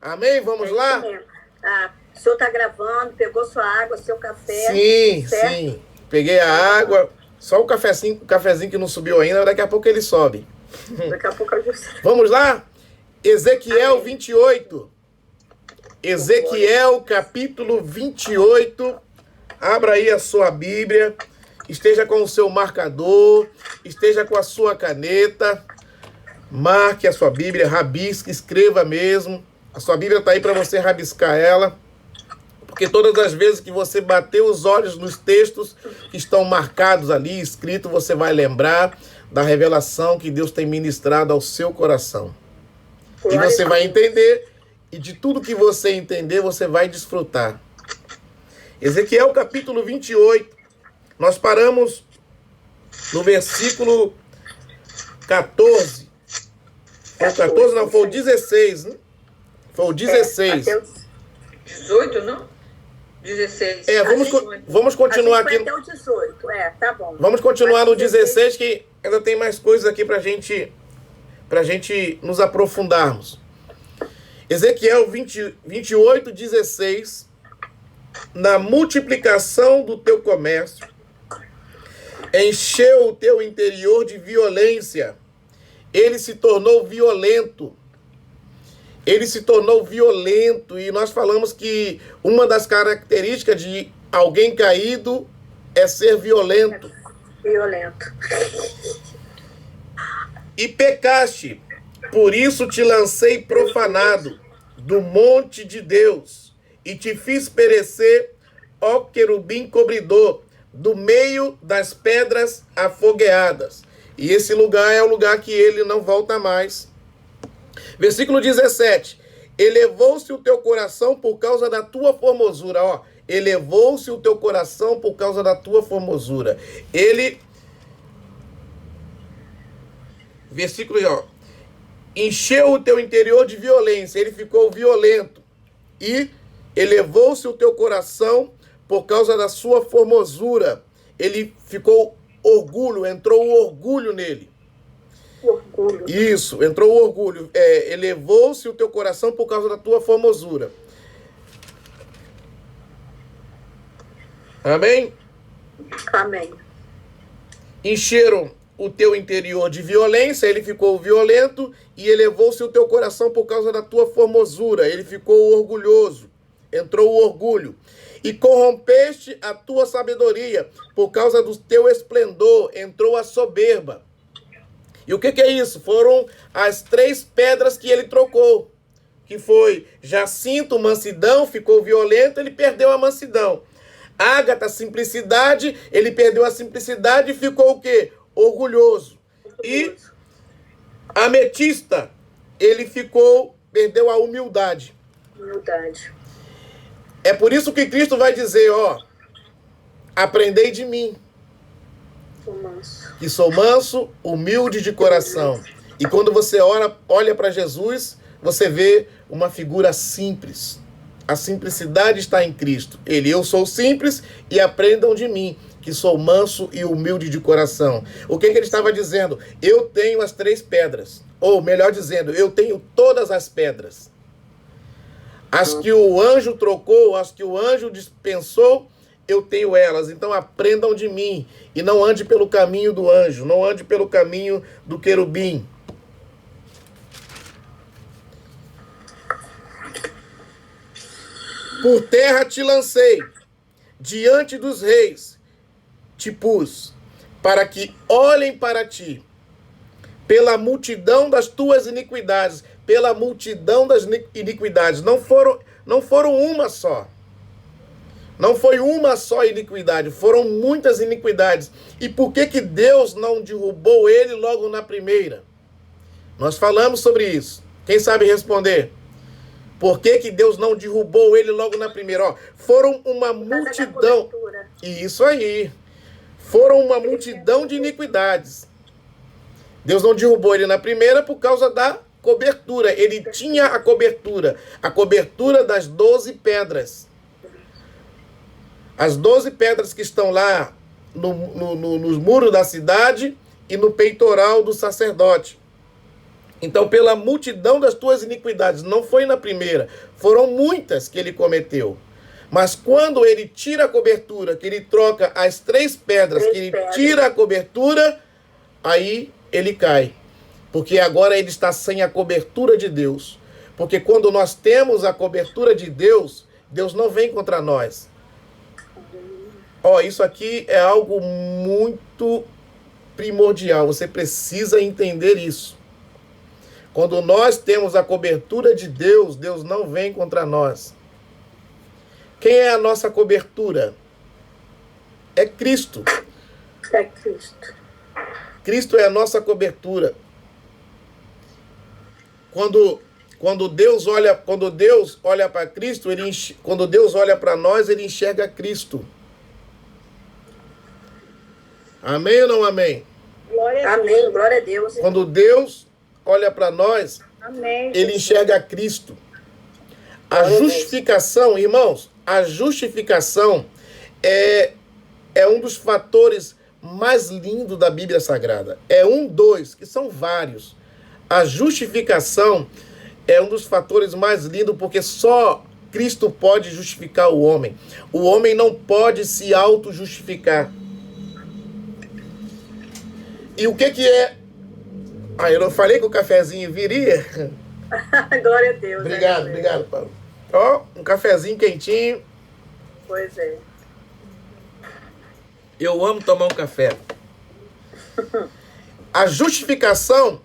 Amém? Vamos isso lá? mesmo. O senhor está gravando, pegou sua água, seu café. Sim, certo? sim. Peguei a água, só o cafezinho que não subiu ainda, daqui a pouco ele sobe. Daqui a pouco eu... Vamos lá? Ezequiel Amém. 28. Ezequiel capítulo 28. Abra aí a sua Bíblia. Esteja com o seu marcador. Esteja com a sua caneta. Marque a sua Bíblia, rabisque, escreva mesmo. A sua Bíblia está aí para você rabiscar ela. Porque todas as vezes que você bater os olhos nos textos que estão marcados ali, escritos, você vai lembrar da revelação que Deus tem ministrado ao seu coração. E você vai entender, e de tudo que você entender, você vai desfrutar. Ezequiel capítulo 28, nós paramos no versículo 14. Foi o 14, não, foi o 16, né? Foi o 16. 18, não? 16. Vamos continuar aqui. Até o 18, tá bom. Vamos continuar no 16, que ainda tem mais coisas aqui pra gente nos aprofundarmos. Ezequiel 28, 16. Na multiplicação do teu comércio, encheu o teu interior de violência. Ele se tornou violento. Ele se tornou violento. E nós falamos que uma das características de alguém caído é ser violento. Violento. E pecaste, por isso te lancei profanado do monte de Deus, e te fiz perecer, ó querubim cobridor, do meio das pedras afogueadas. E esse lugar é o lugar que ele não volta mais. Versículo 17. Elevou-se o teu coração por causa da tua formosura. Ó, elevou-se o teu coração por causa da tua formosura. Versículo, ó. Encheu o teu interior de violência. Ele ficou violento. E elevou-se o teu coração por causa da sua formosura. Ele ficou orgulho, entrou o orgulho nele. Orgulho. Isso, entrou o orgulho. Elevou-se o teu coração por causa da tua formosura. Amém? Amém. Encheram o teu interior de violência, ele ficou violento, e elevou-se o teu coração por causa da tua formosura. Ele ficou orgulhoso. Entrou o orgulho. E corrompeste a tua sabedoria por causa do teu esplendor. Entrou a soberba. E o que é isso? Foram as 3 pedras que ele trocou. Que foi jacinto, mansidão, ficou violento, ele perdeu a mansidão. Ágata, simplicidade, ele perdeu a simplicidade e ficou o quê? Orgulhoso. E ametista, ele perdeu a humildade. Humildade. É por isso que Cristo vai dizer, ó, aprendei de mim, que sou manso, humilde de coração. E quando você olha para Jesus, você vê uma figura simples. A simplicidade está em Cristo. Eu sou simples e aprendam de mim, que sou manso e humilde de coração. O que ele estava dizendo? Eu tenho as 3 pedras. Ou melhor dizendo, eu tenho todas as pedras. As que o anjo trocou, as que o anjo dispensou, eu tenho elas. Então aprendam de mim e não ande pelo caminho do anjo, não ande pelo caminho do querubim. Por terra te lancei, diante dos reis te pus, para que olhem para ti, pela multidão das tuas iniquidades, pela multidão das iniquidades. Não foram uma só. Não foi uma só iniquidade, foram muitas iniquidades. E por que Deus não derrubou ele logo na primeira? Nós falamos sobre isso. Quem sabe responder? Por que Deus não derrubou ele logo na primeira? Ó, foram uma multidão. Isso aí. Foram uma multidão de iniquidades. Deus não derrubou ele na primeira por causa da cobertura. Ele tinha a cobertura das 12 pedras. As 12 pedras que estão lá nos muros da cidade e no peitoral do sacerdote. Então, pela multidão das tuas iniquidades, não foi na primeira, foram muitas que ele cometeu. Mas quando ele tira a cobertura, que ele troca as 3 pedras, que ele tira a cobertura, aí ele cai. Porque agora ele está sem a cobertura de Deus. Porque quando nós temos a cobertura de Deus, Deus não vem contra nós. Ó, isso aqui é algo muito primordial. Você precisa entender isso. Quando nós temos a cobertura de Deus, Deus não vem contra nós. Quem é a nossa cobertura? É Cristo. É Cristo. Cristo é a nossa cobertura. Quando Deus olha para Cristo, quando Deus olha para nós, ele enxerga Cristo. Amém ou não amém? Amém, glória a Deus. Quando Deus olha para nós, Amém, ele enxerga Cristo. A justificação, irmãos, a justificação é um dos fatores mais lindos da Bíblia Sagrada. É dois, que são vários. A justificação é um dos fatores mais lindos, porque só Cristo pode justificar o homem. O homem não pode se auto-justificar. E o que é? Eu não falei que o cafezinho viria? Glória a Deus. Obrigado, obrigado, Paulo. Ó, um cafezinho quentinho. Pois é. Eu amo tomar um café. A justificação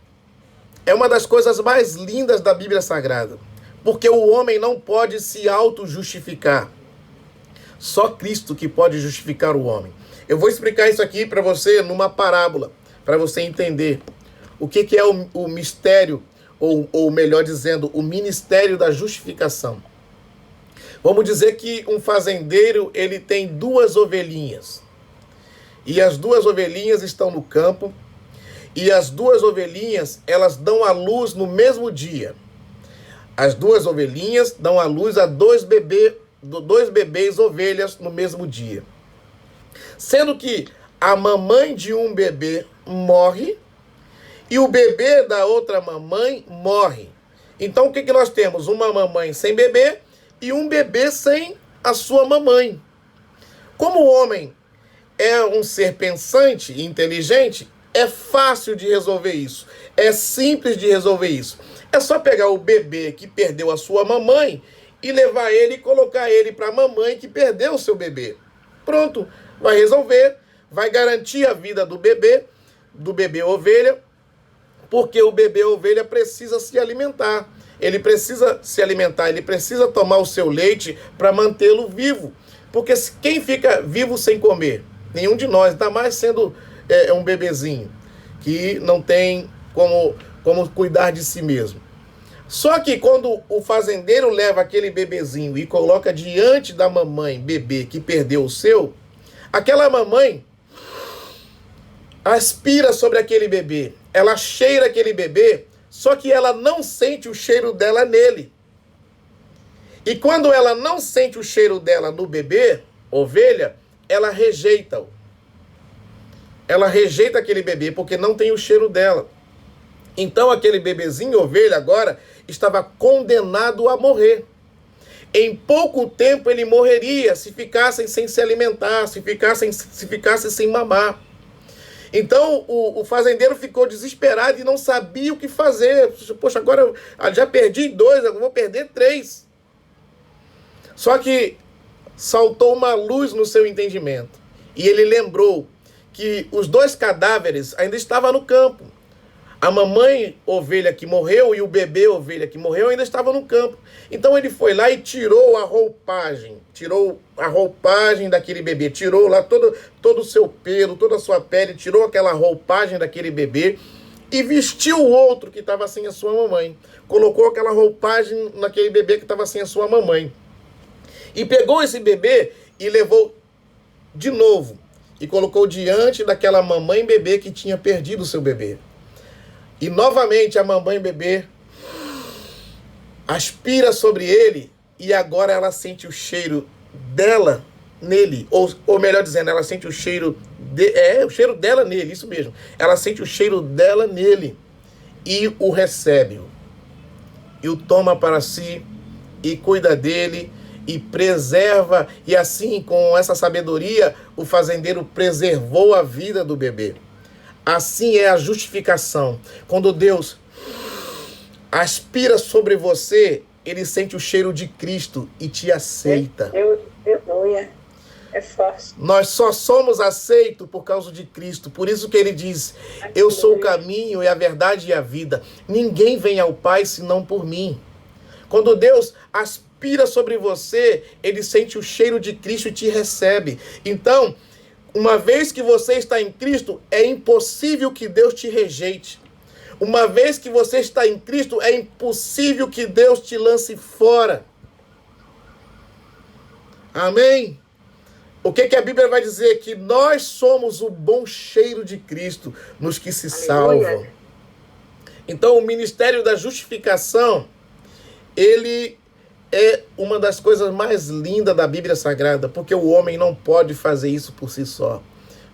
é uma das coisas mais lindas da Bíblia Sagrada. Porque o homem não pode se auto-justificar. Só Cristo que pode justificar o homem. Eu vou explicar isso aqui para você numa parábola, para você entender o que é o mistério, ou melhor dizendo, o ministério da justificação. Vamos dizer que um fazendeiro, ele tem 2 ovelhinhas. E as 2 ovelhinhas estão no campo. E as 2 ovelhinhas, elas dão à luz no mesmo dia. As 2 ovelhinhas dão à luz a 2 bebês ovelhas no mesmo dia. Sendo que a mamãe de um bebê morre e o bebê da outra mamãe morre. Então o que nós temos? Uma mamãe sem bebê e um bebê sem a sua mamãe. Como o homem é um ser pensante e inteligente, é fácil de resolver isso. É simples de resolver isso. É só pegar o bebê que perdeu a sua mamãe e levar ele e colocar ele para a mamãe que perdeu o seu bebê. Pronto, vai resolver, vai garantir a vida do bebê ovelha, porque o bebê ovelha precisa se alimentar. Ele precisa se alimentar, ele precisa tomar o seu leite para mantê-lo vivo. Porque quem fica vivo sem comer? Nenhum de nós, ainda mais sendo um bebezinho, que não tem como cuidar de si mesmo. Só que quando o fazendeiro leva aquele bebezinho e coloca diante da mamãe, bebê, que perdeu o seu, aquela mamãe aspira sobre aquele bebê, ela cheira aquele bebê, só que ela não sente o cheiro dela nele. E quando ela não sente o cheiro dela no bebê, ovelha, ela rejeita-o. Ela rejeita aquele bebê porque não tem o cheiro dela. Então aquele bebezinho, ovelha, agora estava condenado a morrer. Em pouco tempo ele morreria se ficassem sem se alimentar, se ficasse sem mamar. Então o fazendeiro ficou desesperado e não sabia o que fazer. Poxa, agora eu já perdi 2, eu vou perder 3. Só que saltou uma luz no seu entendimento. E ele lembrou que os 2 cadáveres ainda estavam no campo. A mamãe ovelha que morreu e o bebê ovelha que morreu ainda estavam no campo. Então ele foi lá e tirou a roupagem daquele bebê, tirou lá todo o seu pelo, toda a sua pele, tirou aquela roupagem daquele bebê e vestiu o outro que estava sem a sua mamãe. Colocou aquela roupagem naquele bebê que estava sem a sua mamãe. E pegou esse bebê e levou de novo e colocou diante daquela mamãe bebê que tinha perdido o seu bebê. E novamente a mamãe bebê aspira sobre ele e agora ela sente o cheiro dela nele. Ou melhor dizendo, ela sente o cheiro o cheiro dela nele, isso mesmo. Ela sente o cheiro dela nele. e o recebe, e o toma para si, e cuida dele, e preserva, e assim, com essa sabedoria, o fazendeiro preservou a vida do bebê. Assim é a justificação. Quando Deus aspira sobre você, ele sente o cheiro de Cristo e te aceita. É forte. Nós só somos aceitos por causa de Cristo. Por isso que ele diz, eu sou o caminho e a verdade e a vida. Ninguém vem ao Pai senão por mim. Quando Deus aspira sobre você, ele sente o cheiro de Cristo e te recebe. Então, uma vez que você está em Cristo, é impossível que Deus te rejeite. Uma vez que você está em Cristo, é impossível que Deus te lance fora. Amém? O que a Bíblia vai dizer? Que nós somos o bom cheiro de Cristo nos que se salvam. Então, o ministério da justificação, ele é uma das coisas mais lindas da Bíblia Sagrada, porque o homem não pode fazer isso por si só.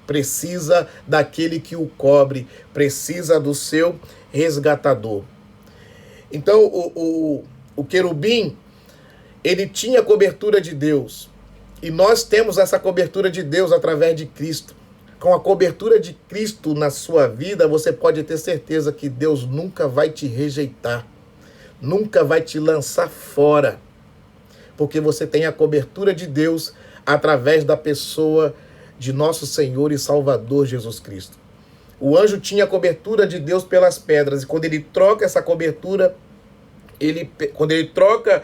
Precisa daquele que o cobre, precisa do seu resgatador. Então, o querubim, ele tinha a cobertura de Deus. E nós temos essa cobertura de Deus através de Cristo. Com a cobertura de Cristo na sua vida, você pode ter certeza que Deus nunca vai te rejeitar. Nunca vai te lançar fora. Porque você tem a cobertura de Deus através da pessoa de nosso Senhor e Salvador Jesus Cristo. O anjo tinha a cobertura de Deus pelas pedras. E quando ele troca essa cobertura, quando ele troca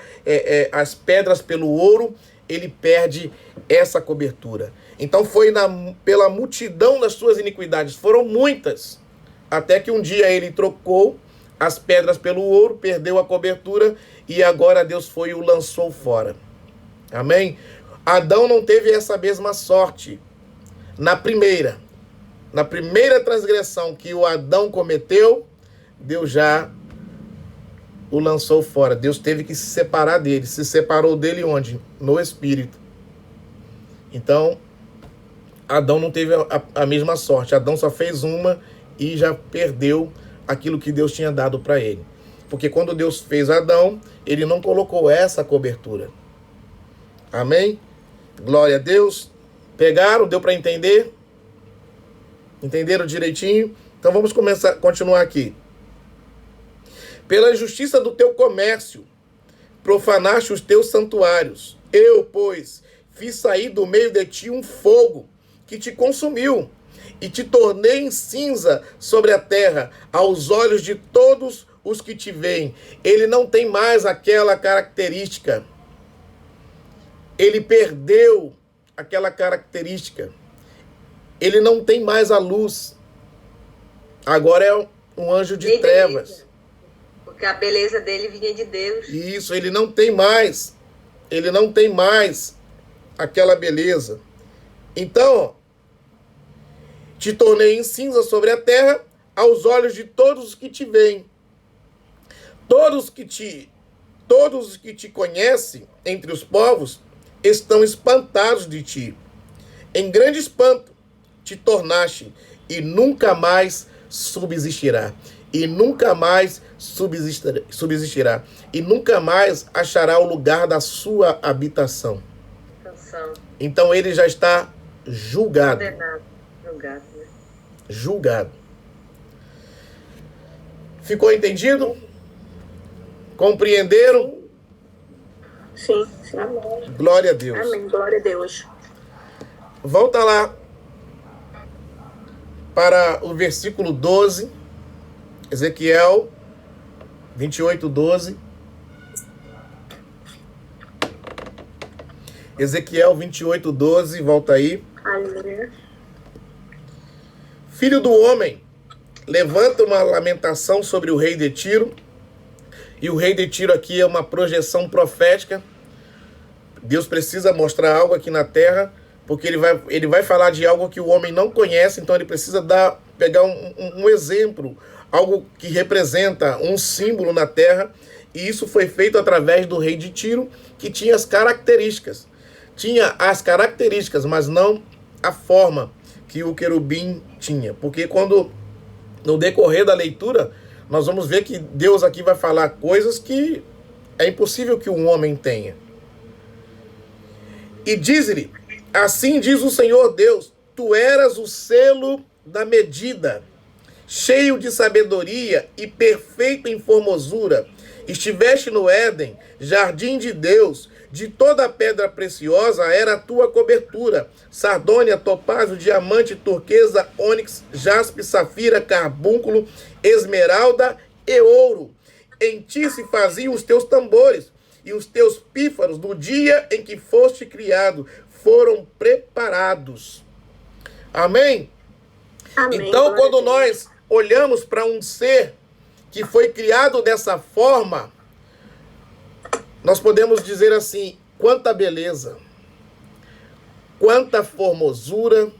as pedras pelo ouro, ele perde essa cobertura. Então foi pela multidão das suas iniquidades. Foram muitas. Até que um dia ele trocou as pedras pelo ouro, perdeu a cobertura e agora Deus foi e o lançou fora. Amém? Adão não teve essa mesma sorte. Na primeira transgressão que o Adão cometeu, Deus já o lançou fora. Deus teve que se separar dele. Se separou dele onde? No Espírito. Então, Adão não teve a mesma sorte. Adão só fez uma e já perdeu aquilo que Deus tinha dado para ele. Porque quando Deus fez Adão, ele não colocou essa cobertura. Amém? Glória a Deus. Pegaram? Deu para entender? Entenderam direitinho? Então vamos continuar aqui. Pela injustiça do teu comércio, profanaste os teus santuários. Eu, pois, fiz sair do meio de ti um fogo que te consumiu, e te tornei em cinza sobre a terra, aos olhos de todos os que te veem. Ele não tem mais aquela característica. Ele perdeu aquela característica. Ele não tem mais a luz. Agora é um anjo de trevas. Porque a beleza dele vinha de Deus. Isso, ele não tem mais. Ele não tem mais aquela beleza. Então, te tornei em cinza sobre a terra, aos olhos de todos os que te veem. Todos os que te conhecem entre os povos estão espantados de ti. Em grande espanto te tornaste, e nunca mais subsistirá. E nunca mais subsistirá. E nunca mais achará o lugar da sua habitação. Então ele já está julgado. Julgado. Ficou entendido? Compreenderam? Sim, sim. Amém. Glória a Deus. Amém. Glória a Deus. Volta lá para o versículo 12. Ezequiel 28, 12. Ezequiel 28, 12. Volta aí. Aleluia. Filho do homem, levanta uma lamentação sobre o rei de Tiro. E o rei de Tiro aqui é uma projeção profética. Deus precisa mostrar algo aqui na terra, porque ele vai falar de algo que o homem não conhece, então ele precisa pegar um exemplo, algo que representa um símbolo na terra, e isso foi feito através do rei de Tiro, que tinha as características. Tinha as características, mas não a forma que o querubim tinha. Porque quando, no decorrer da leitura, nós vamos ver que Deus aqui vai falar coisas que é impossível que um homem tenha. E diz-lhe, assim diz o Senhor Deus, tu eras o selo da medida, cheio de sabedoria e perfeito em formosura. Estiveste no Éden, jardim de Deus, de toda pedra preciosa era a tua cobertura, sardônia, topázio, diamante, turquesa, ônix, jaspe, safira, carbúnculo, esmeralda e ouro. Em ti se faziam os teus tambores, e os teus pífaros do dia em que foste criado foram preparados. Amém? Amém. Então, Glória quando a Deus. nós olhamos para um ser que foi criado dessa forma, nós podemos dizer assim, quanta beleza, quanta formosura,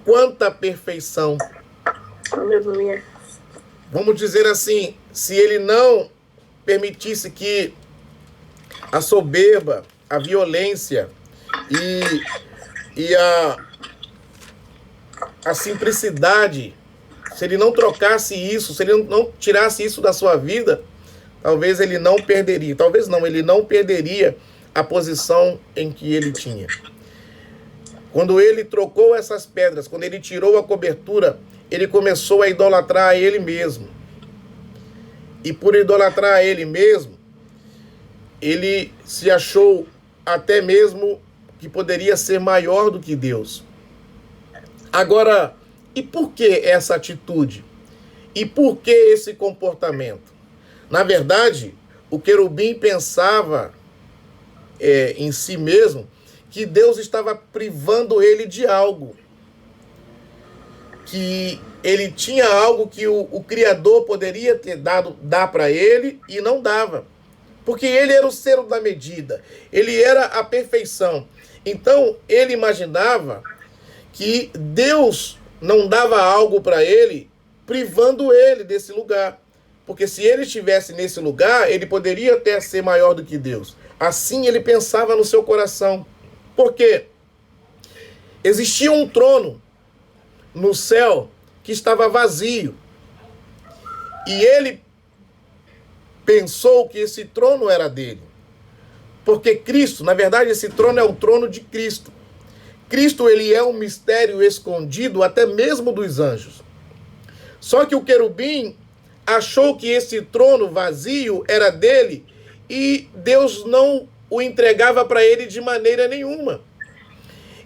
quanta perfeição. Aleluia. Vamos dizer assim, se ele não permitisse que a soberba, a violência e a simplicidade, se ele não trocasse isso, se ele não tirasse isso da sua vida, talvez ele não perderia. Talvez não, ele não perderia a posição em que ele tinha. Quando ele trocou essas pedras, quando ele tirou a cobertura, ele começou a idolatrar a ele mesmo. E por idolatrar a ele mesmo, ele se achou até mesmo que poderia ser maior do que Deus. Agora, e por que essa atitude? E por que esse comportamento? Na verdade, o querubim pensava em si mesmo que Deus estava privando ele de algo. Que ele tinha algo que o Criador poderia dar para ele e não dava. Porque ele era o selo da medida. Ele era a perfeição. Então, ele imaginava que Deus não dava algo para ele, privando ele desse lugar. Porque se ele estivesse nesse lugar, ele poderia até ser maior do que Deus. Assim ele pensava no seu coração. Por quê? Existia um trono no céu que estava vazio. E ele pensou que esse trono era dele. Porque Cristo, na verdade, esse trono é o trono de Cristo. Cristo, ele é um mistério escondido até mesmo dos anjos. Só que o querubim achou que esse trono vazio era dele e Deus não o entregava para ele de maneira nenhuma.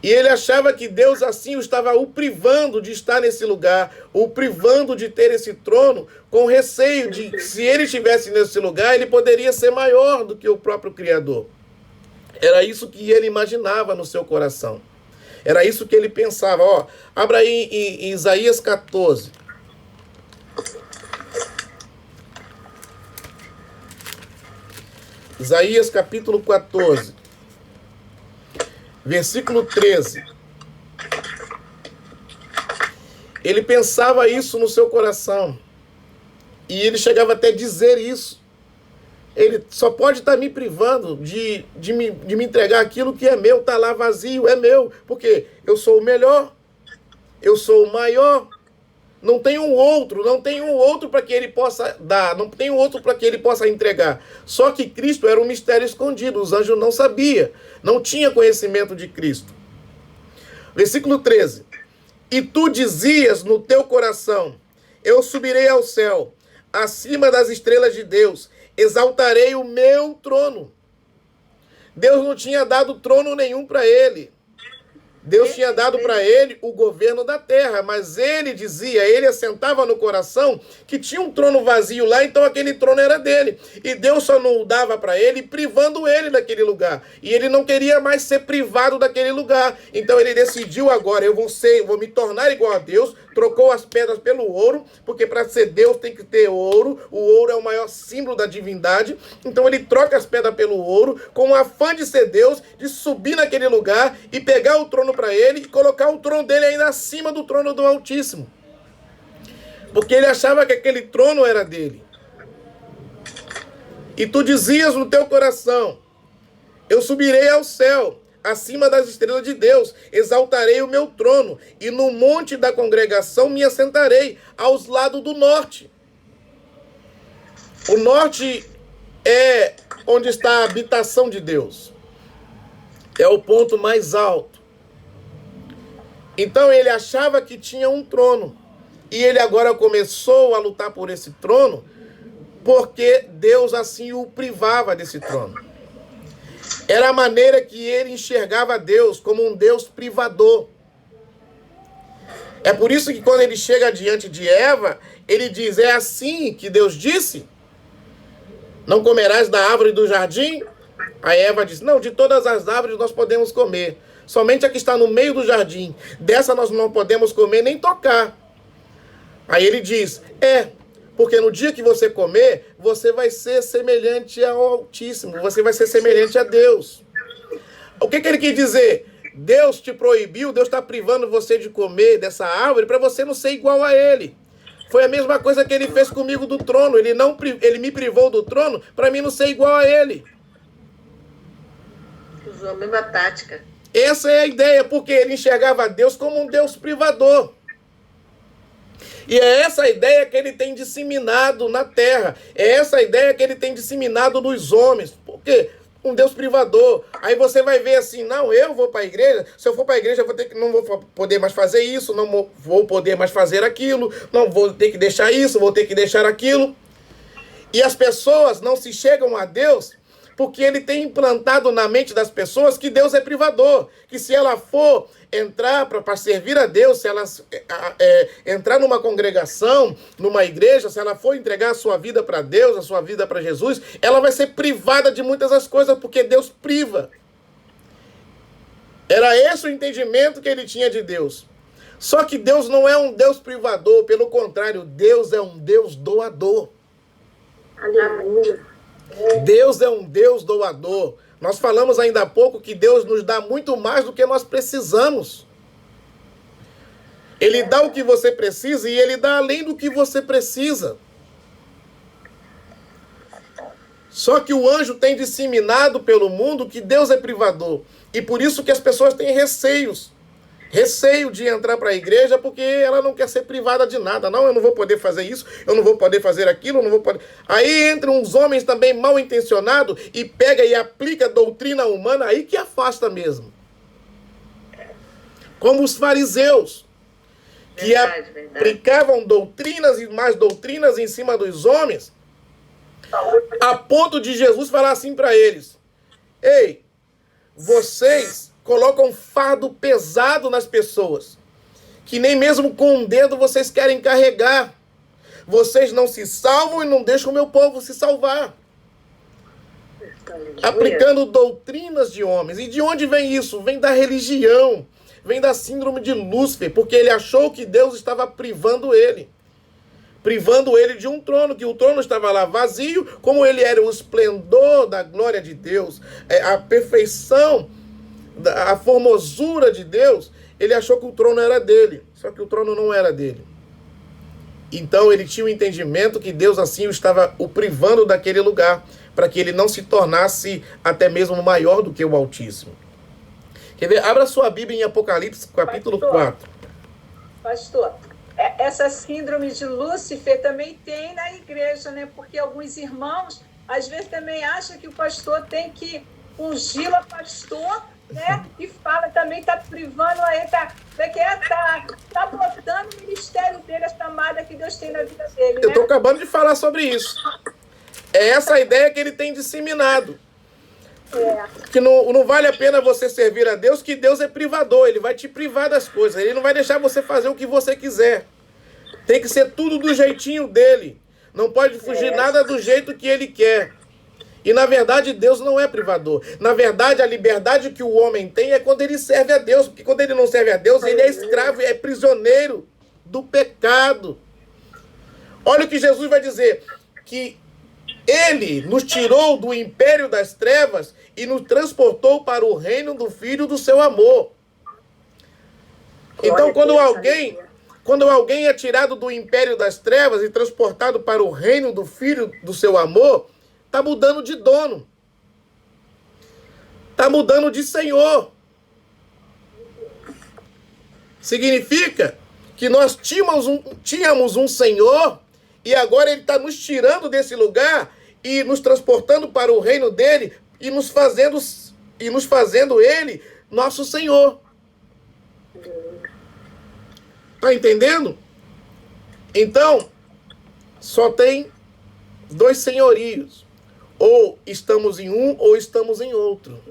E ele achava que Deus assim o estava o privando de estar nesse lugar, o privando de ter esse trono, com receio de que se ele estivesse nesse lugar, ele poderia ser maior do que o próprio Criador. Era isso que ele imaginava no seu coração. Era isso que ele pensava. Ó, abra aí em Isaías 14. Isaías capítulo 14, versículo 13. Ele pensava isso no seu coração. E ele chegava até a dizer isso. Ele só pode estar me privando de me entregar aquilo que é meu, está lá vazio, é meu. Porque eu sou o melhor, eu sou o maior. Não tem um outro para que ele possa dar, não tem um outro para que ele possa entregar. Só que Cristo era um mistério escondido, os anjos não sabiam, não tinham conhecimento de Cristo. Versículo 13. E tu dizias no teu coração, eu subirei ao céu, acima das estrelas de Deus, exaltarei o meu trono. Deus não tinha dado trono nenhum para ele. Deus tinha dado para ele o governo da terra, mas ele dizia, ele assentava no coração que tinha um trono vazio lá, então aquele trono era dele. E Deus só não o dava para ele, privando ele daquele lugar. E ele não queria mais ser privado daquele lugar. Então ele decidiu agora, eu vou me tornar igual a Deus, trocou as pedras pelo ouro, porque para ser Deus tem que ter ouro, o ouro é o maior símbolo da divindade. Então ele troca as pedras pelo ouro, com o afã de ser Deus, de subir naquele lugar e pegar o trono para ele e colocar o trono dele ainda acima do trono do Altíssimo. Porque ele achava que aquele trono era dele. E tu dizias no teu coração, eu subirei ao céu, acima das estrelas de Deus, exaltarei o meu trono, e no monte da congregação me assentarei, aos lados do norte. O norte é onde está a habitação de Deus. É o ponto mais alto. Então ele achava que tinha um trono. E ele agora começou a lutar por esse trono, porque Deus assim o privava desse trono. Era a maneira que ele enxergava Deus, como um Deus privador. É por isso que quando ele chega diante de Eva, ele diz, é assim que Deus disse? Não comerás da árvore do jardim? A Eva diz, não, de todas as árvores nós podemos comer. Somente a que está no meio do jardim. Dessa nós não podemos comer nem tocar. Aí ele diz, porque no dia que você comer, você vai ser semelhante ao Altíssimo. Você vai ser semelhante a Deus. O que ele quer dizer? Deus te proibiu, Deus está privando você de comer dessa árvore para você não ser igual a Ele. Foi a mesma coisa que Ele fez comigo do trono. Ele me privou do trono para mim não ser igual a Ele. Usou a mesma tática. Essa é a ideia, porque ele enxergava Deus como um Deus privador. E é essa a ideia que ele tem disseminado na terra. É essa a ideia que ele tem disseminado nos homens. Por quê? Um Deus privador. Aí você vai ver assim, não, eu vou para a igreja, se eu for para a igreja não vou poder mais fazer isso, não vou poder mais fazer aquilo, não vou ter que deixar isso, vou ter que deixar aquilo. E as pessoas não se chegam a Deus porque ele tem implantado na mente das pessoas que Deus é privador, que se ela for entrar para servir a Deus, se ela entrar numa congregação, numa igreja, se ela for entregar a sua vida para Deus, a sua vida para Jesus, ela vai ser privada de muitas das coisas, porque Deus priva. Era esse o entendimento que ele tinha de Deus. Só que Deus não é um Deus privador, pelo contrário, Deus é um Deus doador. Aleluia. Deus é um Deus doador. Nós falamos ainda há pouco que Deus nos dá muito mais do que nós precisamos. Ele dá o que você precisa e Ele dá além do que você precisa. Só que o anjo tem disseminado pelo mundo que Deus é privador. E por isso que as pessoas têm receios. Receio de entrar para a igreja porque ela não quer ser privada de nada. Não, eu não vou poder fazer isso, eu não vou poder fazer aquilo, eu não vou poder... Aí entram uns homens também mal intencionados e pega e aplica doutrina humana, aí que afasta mesmo. Como os fariseus, que aplicavam doutrinas e mais doutrinas em cima dos homens, a ponto de Jesus falar assim para eles, ei, vocês colocam fardo pesado nas pessoas, que nem mesmo com um dedo vocês querem carregar. Vocês não se salvam e não deixam o meu povo se salvar. Aplicando doutrinas de homens. E de onde vem isso? Vem da religião. Vem da síndrome de Lúcifer, porque ele achou que Deus estava privando ele. Privando ele de um trono, que o trono estava lá vazio, como ele era o esplendor da glória de Deus, a perfeição, a formosura de Deus, ele achou que o trono era dele. Só que o trono não era dele. Então ele tinha o entendimento que Deus assim estava o privando daquele lugar, para que ele não se tornasse até mesmo maior do que o Altíssimo. Quer ver? Abra sua Bíblia em Apocalipse, capítulo 4. Pastor, essa síndrome de Lúcifer também tem na igreja, né? Porque alguns irmãos, às vezes, também acham que o pastor tem que ungir o pastor, né? E fala também, está privando aí, tá botando o ministério dele, a chamada que Deus tem na vida dele, né? Eu estou acabando de falar sobre isso. É essa a ideia que ele tem disseminado. Que não vale a pena você servir a Deus, que Deus é privador, ele vai te privar das coisas, ele não vai deixar você fazer o que você quiser. Tem que ser tudo do jeitinho dele. Não pode fugir nada do jeito que ele quer. E na verdade Deus não é privador. Na verdade a liberdade que o homem tem é quando ele serve a Deus. Porque quando ele não serve a Deus, ele é escravo, é prisioneiro do pecado. Olha o que Jesus vai dizer, que ele nos tirou do império das trevas e nos transportou para o reino do Filho do seu amor. Então quando alguém é tirado do império das trevas e transportado para o reino do Filho do seu amor, está mudando de dono. Está mudando de senhor. Significa que nós tínhamos um senhor e agora ele está nos tirando desse lugar e nos transportando para o reino dele e nos fazendo ele nosso Senhor. Está entendendo? Então, só tem dois senhorios. Ou estamos em um ou estamos em outro.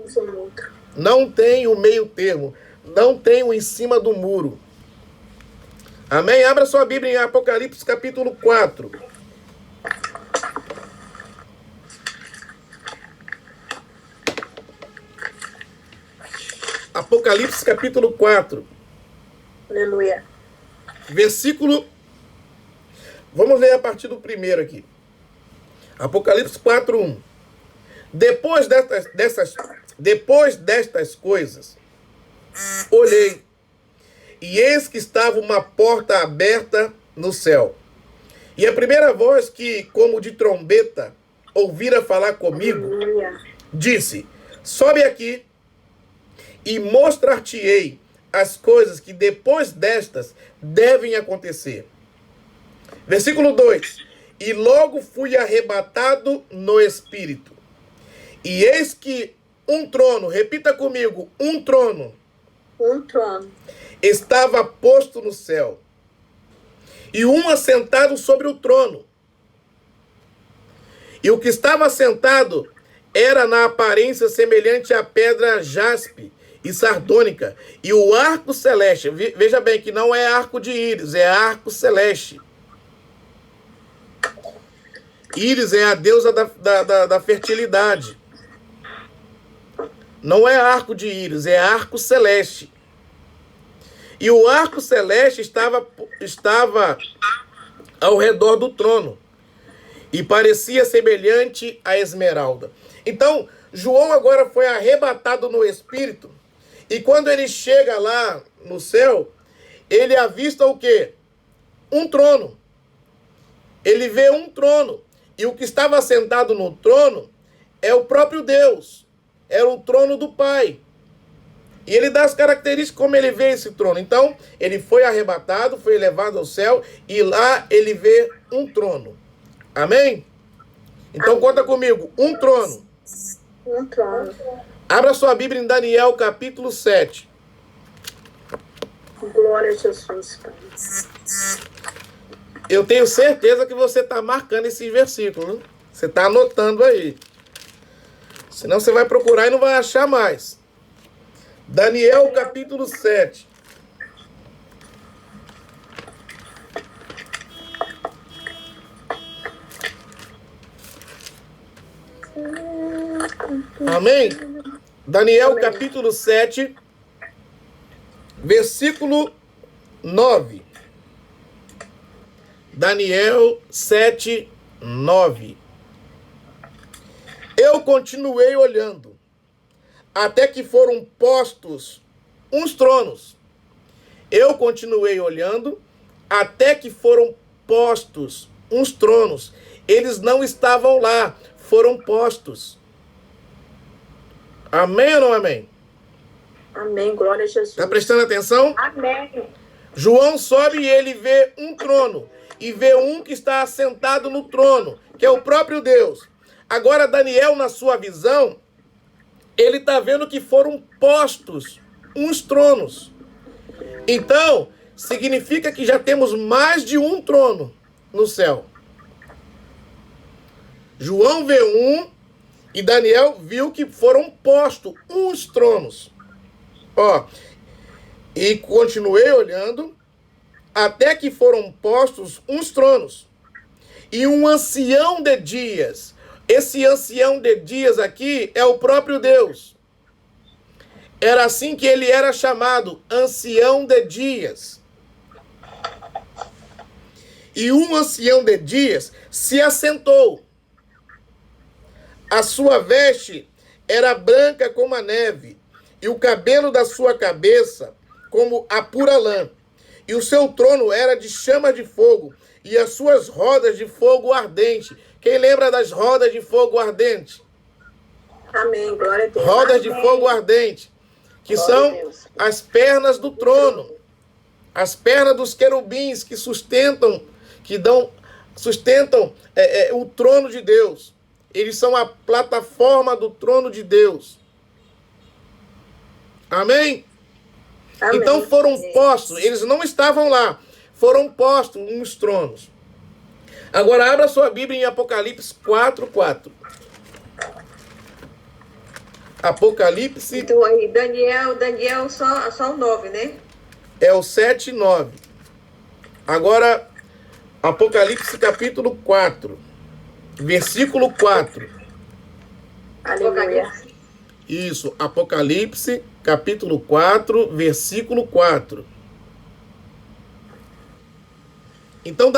Não tem o meio termo. Não tem o em cima do muro. Amém? Abra sua Bíblia em Apocalipse capítulo 4. Apocalipse capítulo 4. Aleluia. Versículo... Vamos ler a partir do primeiro aqui. Apocalipse 4, 1. Depois destas coisas, olhei, e eis que estava uma porta aberta no céu. E a primeira voz que, como de trombeta, ouvira falar comigo, disse: sobe aqui e mostrar-te-ei as coisas que depois destas devem acontecer. Versículo 2. E logo fui arrebatado no Espírito. E eis que um trono, repita comigo, um trono estava posto no céu. E um assentado sobre o trono. E o que estava assentado era na aparência semelhante à pedra jaspe e sardônica. E o arco celeste, veja bem que não é arco de íris, é arco celeste. Íris é a deusa da fertilidade. Não é arco de íris, é arco celeste. E o arco celeste estava ao redor do trono. E parecia semelhante à esmeralda. Então, João agora foi arrebatado no Espírito. E quando ele chega lá no céu, ele avista o quê? Um trono. Ele vê um trono. E o que estava sentado no trono é o próprio Deus. Era o trono do Pai. E ele dá as características como ele vê esse trono. Então, ele foi arrebatado, foi levado ao céu, e lá ele vê um trono. Amém? Então, conta comigo. Um trono. Um trono. Abra sua Bíblia em Daniel, capítulo 7. Glória a Jesus, Pai. Eu tenho certeza que você está marcando esses versículos, né? Você está anotando aí. Senão você vai procurar e não vai achar mais. Daniel, capítulo 7. Amém? Daniel, capítulo 7, versículo 9. Daniel 7, 9. Eu continuei olhando, até que foram postos uns tronos. Eu continuei olhando, até que foram postos uns tronos. Eles não estavam lá, foram postos. Amém ou não amém? Amém, glória a Jesus. Está prestando atenção? Amém. João sobe e ele vê um trono. E vê um que está assentado no trono, que é o próprio Deus. Agora Daniel, na sua visão, ele está vendo que foram postos uns tronos. Então, significa que já temos mais de um trono no céu. João vê um e Daniel viu que foram postos uns tronos. Ó, e continuei olhando até que foram postos uns tronos e um ancião de dias. Esse ancião de dias aqui é o próprio Deus. Era assim que ele era chamado, ancião de dias. E um ancião de dias se assentou. A sua veste era branca como a neve, e o cabelo da sua cabeça como a pura lã. E o seu trono era de chama de fogo, e as suas rodas de fogo ardente. Quem lembra das rodas de fogo ardente? Amém, glória a Deus. Rodas Amém. de fogo ardente, que Glória a são Deus. as pernas do trono, as pernas dos querubins que sustentam, que dão sustentam o trono de Deus. Eles são a plataforma do trono de Deus. Amém? Amém. Então foram postos, eles não estavam lá, foram postos uns tronos. Agora abra sua Bíblia em Apocalipse 4:4. Apocalipse Então aí, Daniel só o 9, né? é o 7:9. Agora, Apocalipse capítulo 4, versículo 4. Aleluia. Isso, Apocalipse capítulo 4, versículo 4. Então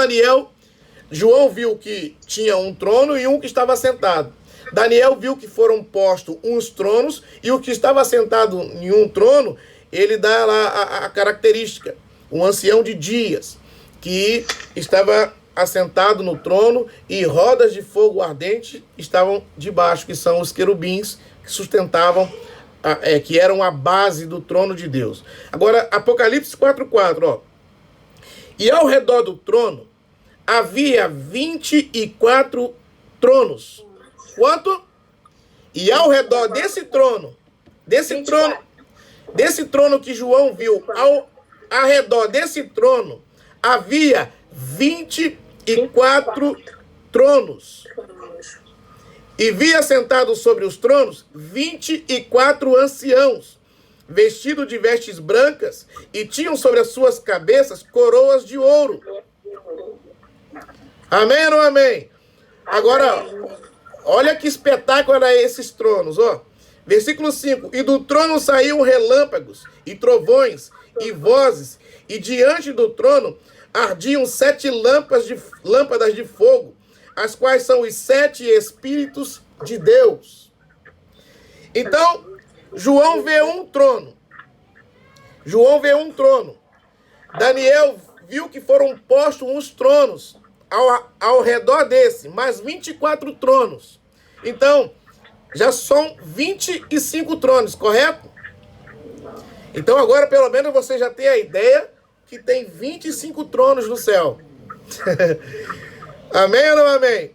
João viu que tinha um trono e um que estava sentado. Daniel viu que foram postos uns tronos e o que estava sentado em um trono, ele dá lá a característica, um ancião de dias, que estava assentado no trono e rodas de fogo ardente estavam debaixo, que são os querubins que sustentavam, que eram a base do trono de Deus. Agora, Apocalipse 4:4, ó. E ao redor do trono havia 24 tronos. Quanto? E ao redor desse trono que João viu, ao redor desse trono, havia 24 tronos. E via sentados sobre os tronos 24 anciãos, vestidos de vestes brancas, e tinham sobre as suas cabeças coroas de ouro. Amém ou não amém? Agora, olha que espetáculo eram esses tronos, ó. Versículo 5. E do trono saíam relâmpagos, e trovões, e vozes, e diante do trono ardiam 7 lâmpadas de fogo, as quais são os 7 Espíritos de Deus. Então, João vê um trono. Daniel viu que foram postos uns tronos ao redor desse, mais 24 tronos. Então, já são 25 tronos, correto? Então agora pelo menos você já tem a ideia que tem 25 tronos no céu. Amém ou não amém?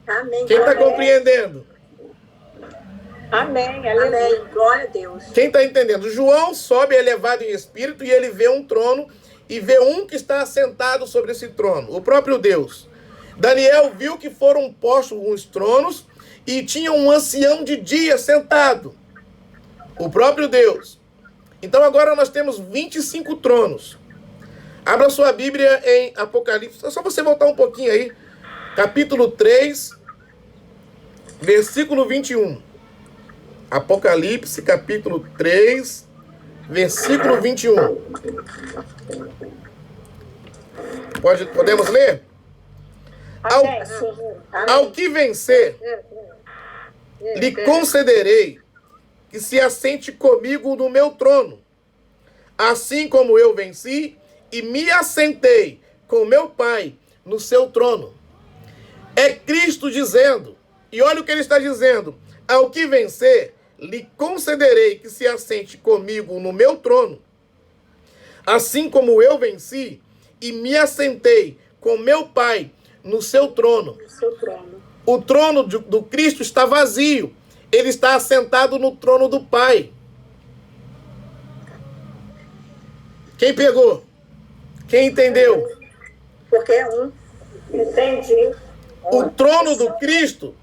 Amém. Quem está compreendendo? Amém. Aleluia. Amém. Glória a Deus. Quem está entendendo? João sobe elevado em espírito e ele vê um trono e vê um que está assentado sobre esse trono, o próprio Deus. Daniel viu que foram postos uns tronos e tinha um ancião de dia sentado, o próprio Deus. Então agora nós temos 25 tronos. Abra sua Bíblia em Apocalipse, é só você voltar um pouquinho aí, capítulo 3, versículo 21. Apocalipse, capítulo 3, versículo 21. Podemos ler? Ao que vencer, lhe concederei que se assente comigo no meu trono, assim como eu venci e me assentei com meu Pai no seu trono. É Cristo dizendo, e olha o que ele está dizendo: ao que vencer, lhe concederei que se assente comigo no meu trono, assim como eu venci e me assentei com meu Pai no seu trono. O trono do Cristo está vazio. Ele está assentado no trono do Pai. Quem pegou? Quem entendeu? Porque é um. Entendi. O trono do Cristo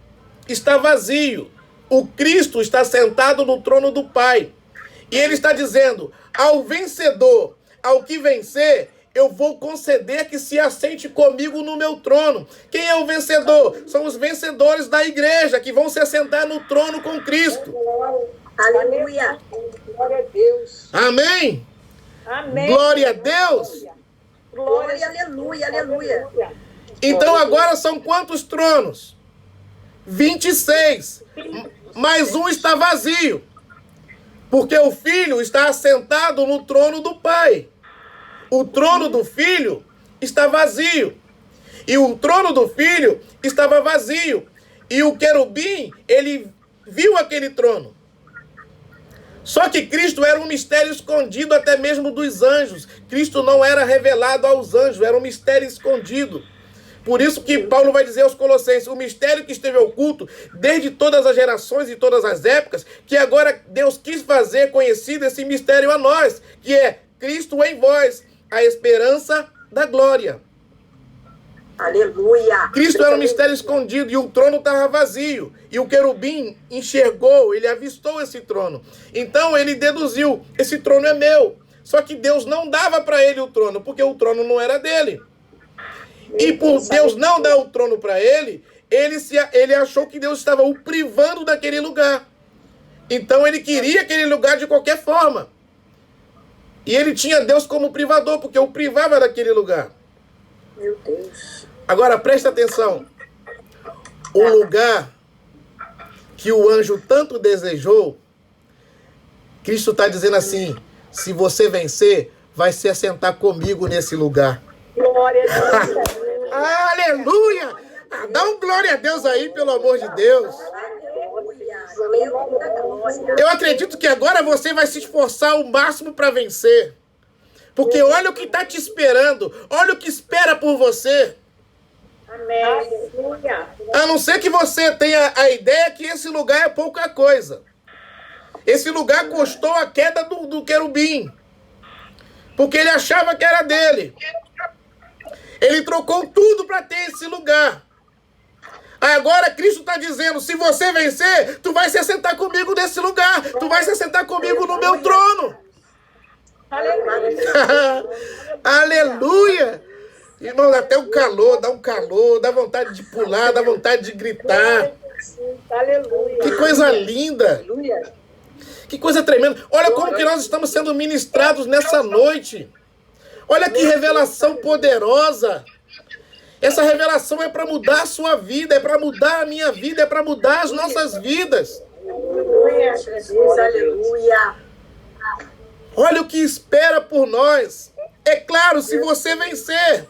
está vazio. O Cristo está sentado no trono do Pai. E ele está dizendo: ao vencedor, ao que vencer, eu vou conceder que se assente comigo no meu trono. Quem é o vencedor? São os vencedores da igreja, que vão se assentar no trono com Cristo. Aleluia. Glória a Deus. Amém? Amém. Glória a Deus. Glória, aleluia, aleluia. Então agora são quantos tronos? 26. Mas um está vazio. Porque o Filho está assentado no trono do Pai. O trono do Filho está vazio. E o trono do Filho estava vazio. E o querubim, ele viu aquele trono. Só que Cristo era um mistério escondido até mesmo dos anjos. Cristo não era revelado aos anjos, era um mistério escondido. Por isso que Paulo vai dizer aos Colossenses, o mistério que esteve oculto desde todas as gerações e todas as épocas, que agora Deus quis fazer conhecido esse mistério a nós, que é Cristo em vós, a esperança da glória. Aleluia. Cristo era um mistério escondido e o trono estava vazio. E o querubim enxergou, ele avistou esse trono. Então ele deduziu, esse trono é meu. Só que Deus não dava para ele o trono, porque o trono não era dele. E por Deus não dar o trono para ele, ele achou que Deus estava o privando daquele lugar. Então ele queria aquele lugar de qualquer forma. E ele tinha Deus como privador, porque o privava daquele lugar. Meu Deus. Agora, presta atenção. O lugar que o anjo tanto desejou, Cristo está dizendo assim, se você vencer, vai se assentar comigo nesse lugar. Glória a Deus. Aleluia! Dá um glória a Deus aí, pelo amor de Deus. Eu acredito que agora você vai se esforçar ao máximo para vencer. Porque olha o que está te esperando. Olha o que espera por você. Amém. A não ser que você tenha a ideia que esse lugar é pouca coisa. Esse lugar custou a queda do querubim. Porque ele achava que era dele. Ele trocou tudo para ter esse lugar. Agora Cristo está dizendo, se você vencer, tu vai se assentar comigo nesse lugar. Tu vai se assentar comigo no meu trono. Aleluia! Irmão, dá até um calor, dá vontade de pular, dá vontade de gritar. Aleluia. Que coisa linda! Que coisa tremenda! Olha como que nós estamos sendo ministrados nessa noite. Olha que revelação poderosa. Essa revelação é para mudar a sua vida, é para mudar a minha vida, é para mudar as nossas vidas. Aleluia, Jesus, aleluia. Olha o que espera por nós. É claro, se você vencer.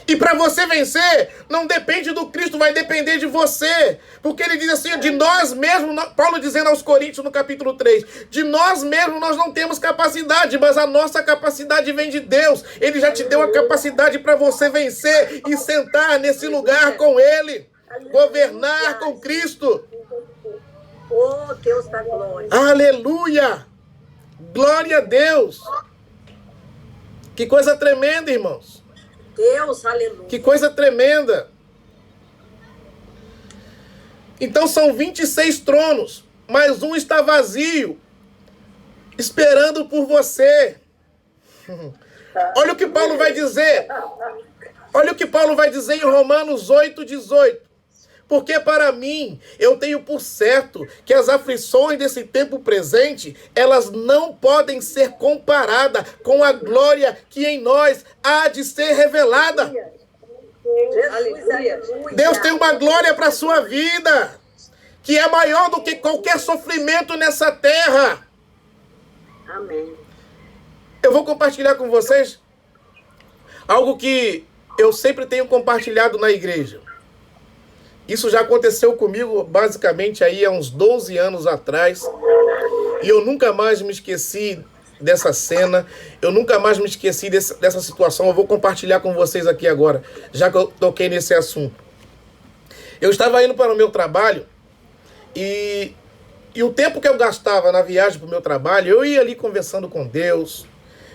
E para você vencer, não depende do Cristo, vai depender de você. Porque ele diz assim, de nós mesmos, Paulo dizendo aos Coríntios no capítulo 3, de nós mesmos nós não temos capacidade, mas a nossa capacidade vem de Deus. Ele já te deu a capacidade para você vencer e sentar nesse lugar com ele. Governar com Cristo. Oh, Deus da glória. Aleluia! Glória a Deus! Que coisa tremenda, irmãos! Deus, aleluia. Que coisa tremenda! Então são 26 tronos, mas um está vazio, esperando por você. Olha o que Paulo vai dizer. Olha o que Paulo vai dizer em Romanos 8:18. Porque para mim, eu tenho por certo que as aflições desse tempo presente, elas não podem ser comparadas com a glória que em nós há de ser revelada. Jesus, aleluia. Deus tem uma glória para a sua vida, que é maior do que qualquer sofrimento nessa terra. Amém. Eu vou compartilhar com vocês algo que eu sempre tenho compartilhado na igreja. Isso já aconteceu comigo basicamente aí há uns 12 anos atrás. E eu nunca mais me esqueci dessa cena. Eu nunca mais me esqueci dessa situação. Eu vou compartilhar com vocês aqui agora, já que eu toquei nesse assunto. Eu estava indo para o meu trabalho e o tempo que eu gastava na viagem para o meu trabalho, eu ia ali conversando com Deus,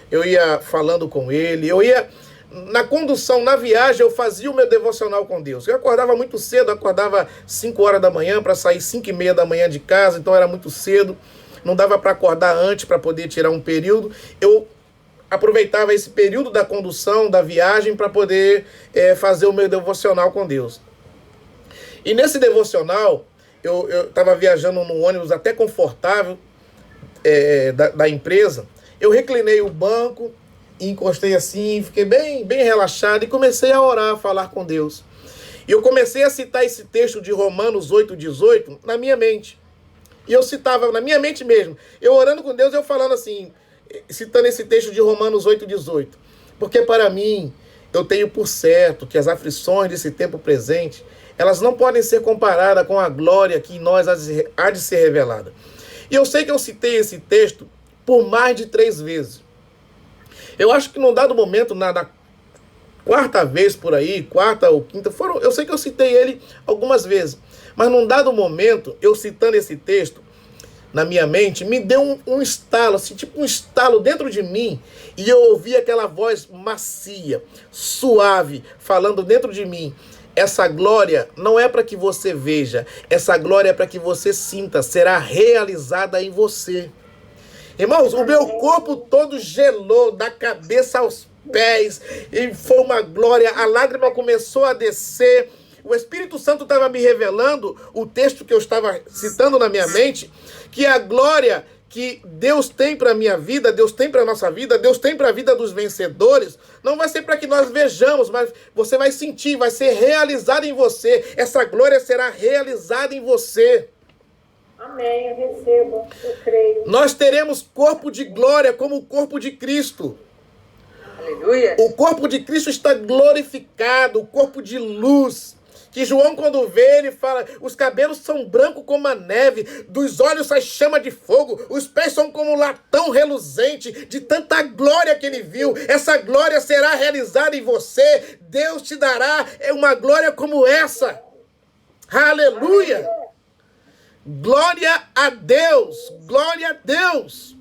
eu ia falando com Ele, eu ia... Na condução, na viagem, eu fazia o meu devocional com Deus. Eu acordava muito cedo, acordava 5 horas da manhã para sair 5:30 da manhã de casa, então era muito cedo. Não dava para acordar antes para poder tirar um período. Eu aproveitava esse período da condução, da viagem, para poder fazer o meu devocional com Deus. E nesse devocional, eu estava viajando no ônibus até confortável da empresa. Eu reclinei o banco, encostei assim, fiquei bem relaxado e comecei a orar, a falar com Deus. E eu comecei a citar esse texto de Romanos 8:18 na minha mente. E eu citava na minha mente mesmo. Eu orando com Deus, eu falando assim, citando esse texto de Romanos 8:18. Porque para mim, eu tenho por certo que as aflições desse tempo presente, elas não podem ser comparadas com a glória que em nós há de ser revelada. E eu sei que eu citei esse texto por mais de 3 vezes. Eu acho que num dado momento, quarta vez por aí, quarta ou quinta, eu sei que eu citei ele algumas vezes, mas num dado momento, eu citando esse texto na minha mente, me deu um estalo, assim, tipo um estalo dentro de mim, e eu ouvi aquela voz macia, suave, falando dentro de mim: essa glória não é para que você veja, essa glória é para que você sinta, será realizada em você. Irmãos, o meu corpo todo gelou, da cabeça aos pés, e foi uma glória, a lágrima começou a descer. O Espírito Santo estava me revelando o texto que eu estava citando na minha mente, que a glória que Deus tem para a minha vida, Deus tem para a nossa vida, Deus tem para a vida dos vencedores, não vai ser para que nós vejamos, mas você vai sentir, vai ser realizada em você. Essa glória será realizada em você. Amém, eu recebo, eu creio. Nós teremos corpo de glória como o corpo de Cristo. Aleluia. O corpo de Cristo está glorificado, o corpo de luz. Que João, quando vê, ele fala: os cabelos são brancos como a neve, dos olhos sai chama de fogo, os pés são como um latão reluzente, de tanta glória que ele viu. Essa glória será realizada em você. Deus te dará uma glória como essa. Aleluia! Glória a Deus! Glória a Deus!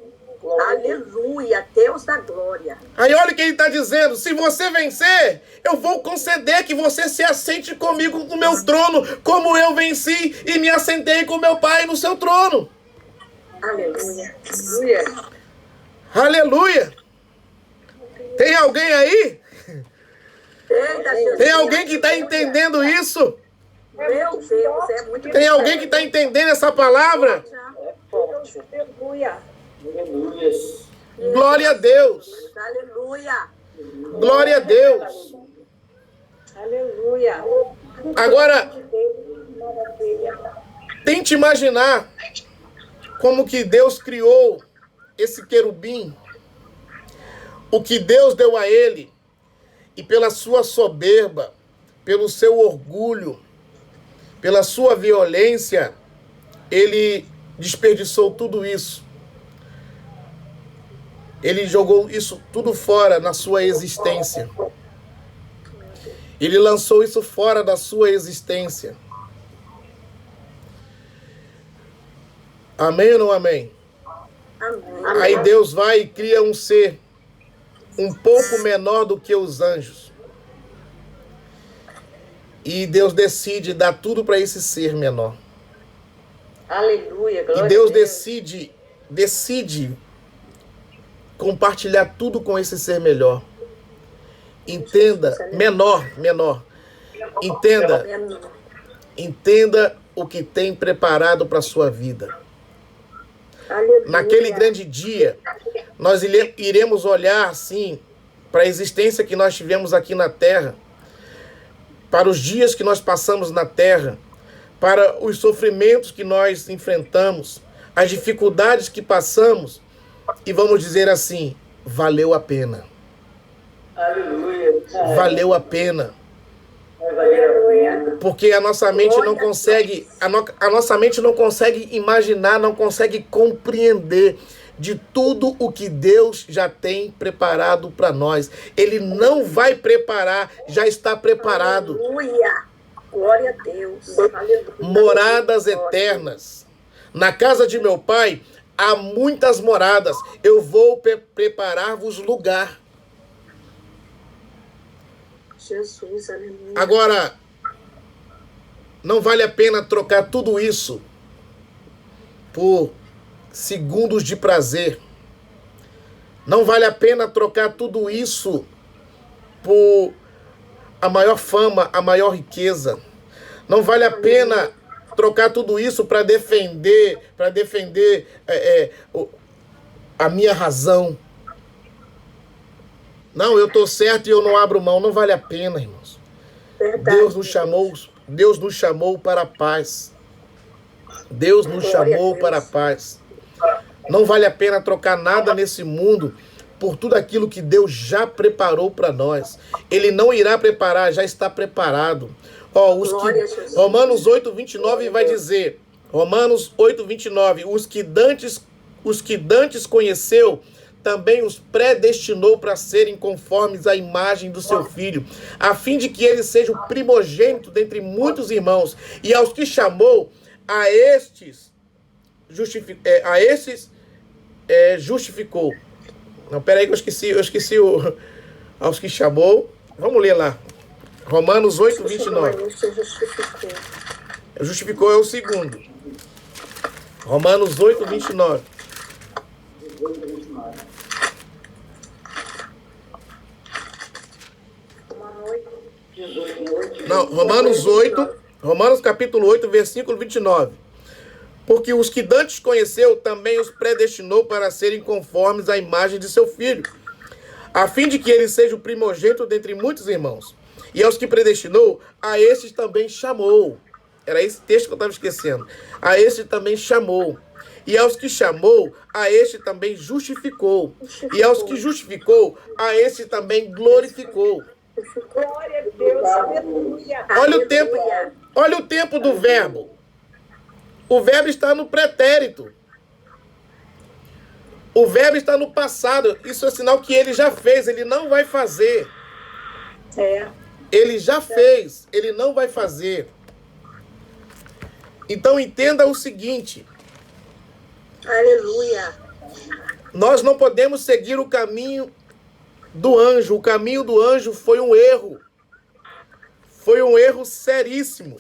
Aleluia, Deus da glória. Aí olha o que ele está dizendo: se você vencer, eu vou conceder que você se assente comigo no meu trono, como eu venci e me assentei com meu Pai no seu trono. Aleluia. Aleluia. Aleluia! Tem alguém aí? Eita, Jesus. Tem alguém que está entendendo isso? Meu Deus, é muito Tem alguém que está entendendo essa palavra? Aleluia. Glória a Deus! Aleluia. Glória a Deus! Aleluia. Agora, tente imaginar como que Deus criou esse querubim, o que Deus deu a ele, e pela sua soberba, pelo seu orgulho, pela sua violência, ele desperdiçou tudo isso. Ele jogou isso tudo fora na sua existência. Ele lançou isso fora da sua existência. Amém ou não amém? Amém. Aí Deus vai e cria um ser um pouco menor do que os anjos. E Deus decide dar tudo para esse ser menor. Aleluia. Glória E Deus a Deus. decide compartilhar tudo com esse ser melhor. Entenda, menor. Entenda o que tem preparado para a sua vida. Aleluia. Naquele grande dia, nós iremos olhar assim para a existência que nós tivemos aqui na Terra, para os dias que nós passamos na Terra, para os sofrimentos que nós enfrentamos, as dificuldades que passamos, e vamos dizer assim: valeu a pena. Aleluia. Valeu a pena. Porque a nossa mente não consegue, a nossa mente não consegue imaginar, não consegue compreender de tudo o que Deus já tem preparado para nós. Ele não vai preparar, já está preparado. Aleluia. Glória a Deus. Aleluia. Moradas eternas. Na casa de meu Pai há muitas moradas. Eu vou preparar-vos lugar. Jesus, aleluia. Agora, não vale a pena trocar tudo isso por segundos de prazer. Não vale a pena trocar tudo isso por a maior fama, a maior riqueza. Não vale a pena trocar tudo isso para defender a minha razão. Não, eu estou certo e eu não abro mão. Não vale a pena, irmãos. Verdade. Deus nos chamou para a paz. Deus nos chamou para a paz. Não vale a pena trocar nada nesse mundo por tudo aquilo que Deus já preparou para nós. Ele não irá preparar, já está preparado. Romanos 8:29 vai dizer, Romanos 8:29, os que dantes conheceu, também os predestinou para serem conformes à imagem do seu filho, a fim de que ele seja o primogênito dentre muitos irmãos. E aos que chamou, a estes justificou. Não, peraí que eu esqueci aos que chamou. Vamos ler lá. Romanos 8, 29. Justificou é o segundo. Romanos 8, 29. Não, Romanos capítulo 8, versículo 29. Porque os que dantes conheceu, também os predestinou para serem conformes à imagem de seu filho, a fim de que ele seja o primogênito dentre muitos irmãos. E aos que predestinou, a estes também chamou. Era esse texto que eu estava esquecendo. A este também chamou. E aos que chamou, a este também justificou. E aos que justificou, a este também glorificou. Glória a Deus, aleluia. Olha o tempo do verbo. O verbo está no pretérito. O verbo está no passado. Isso é sinal que ele já fez, ele não vai fazer. Ele já fez, ele não vai fazer. Então entenda o seguinte. Aleluia. Nós não podemos seguir o caminho do anjo. O caminho do anjo foi um erro. Foi um erro seríssimo,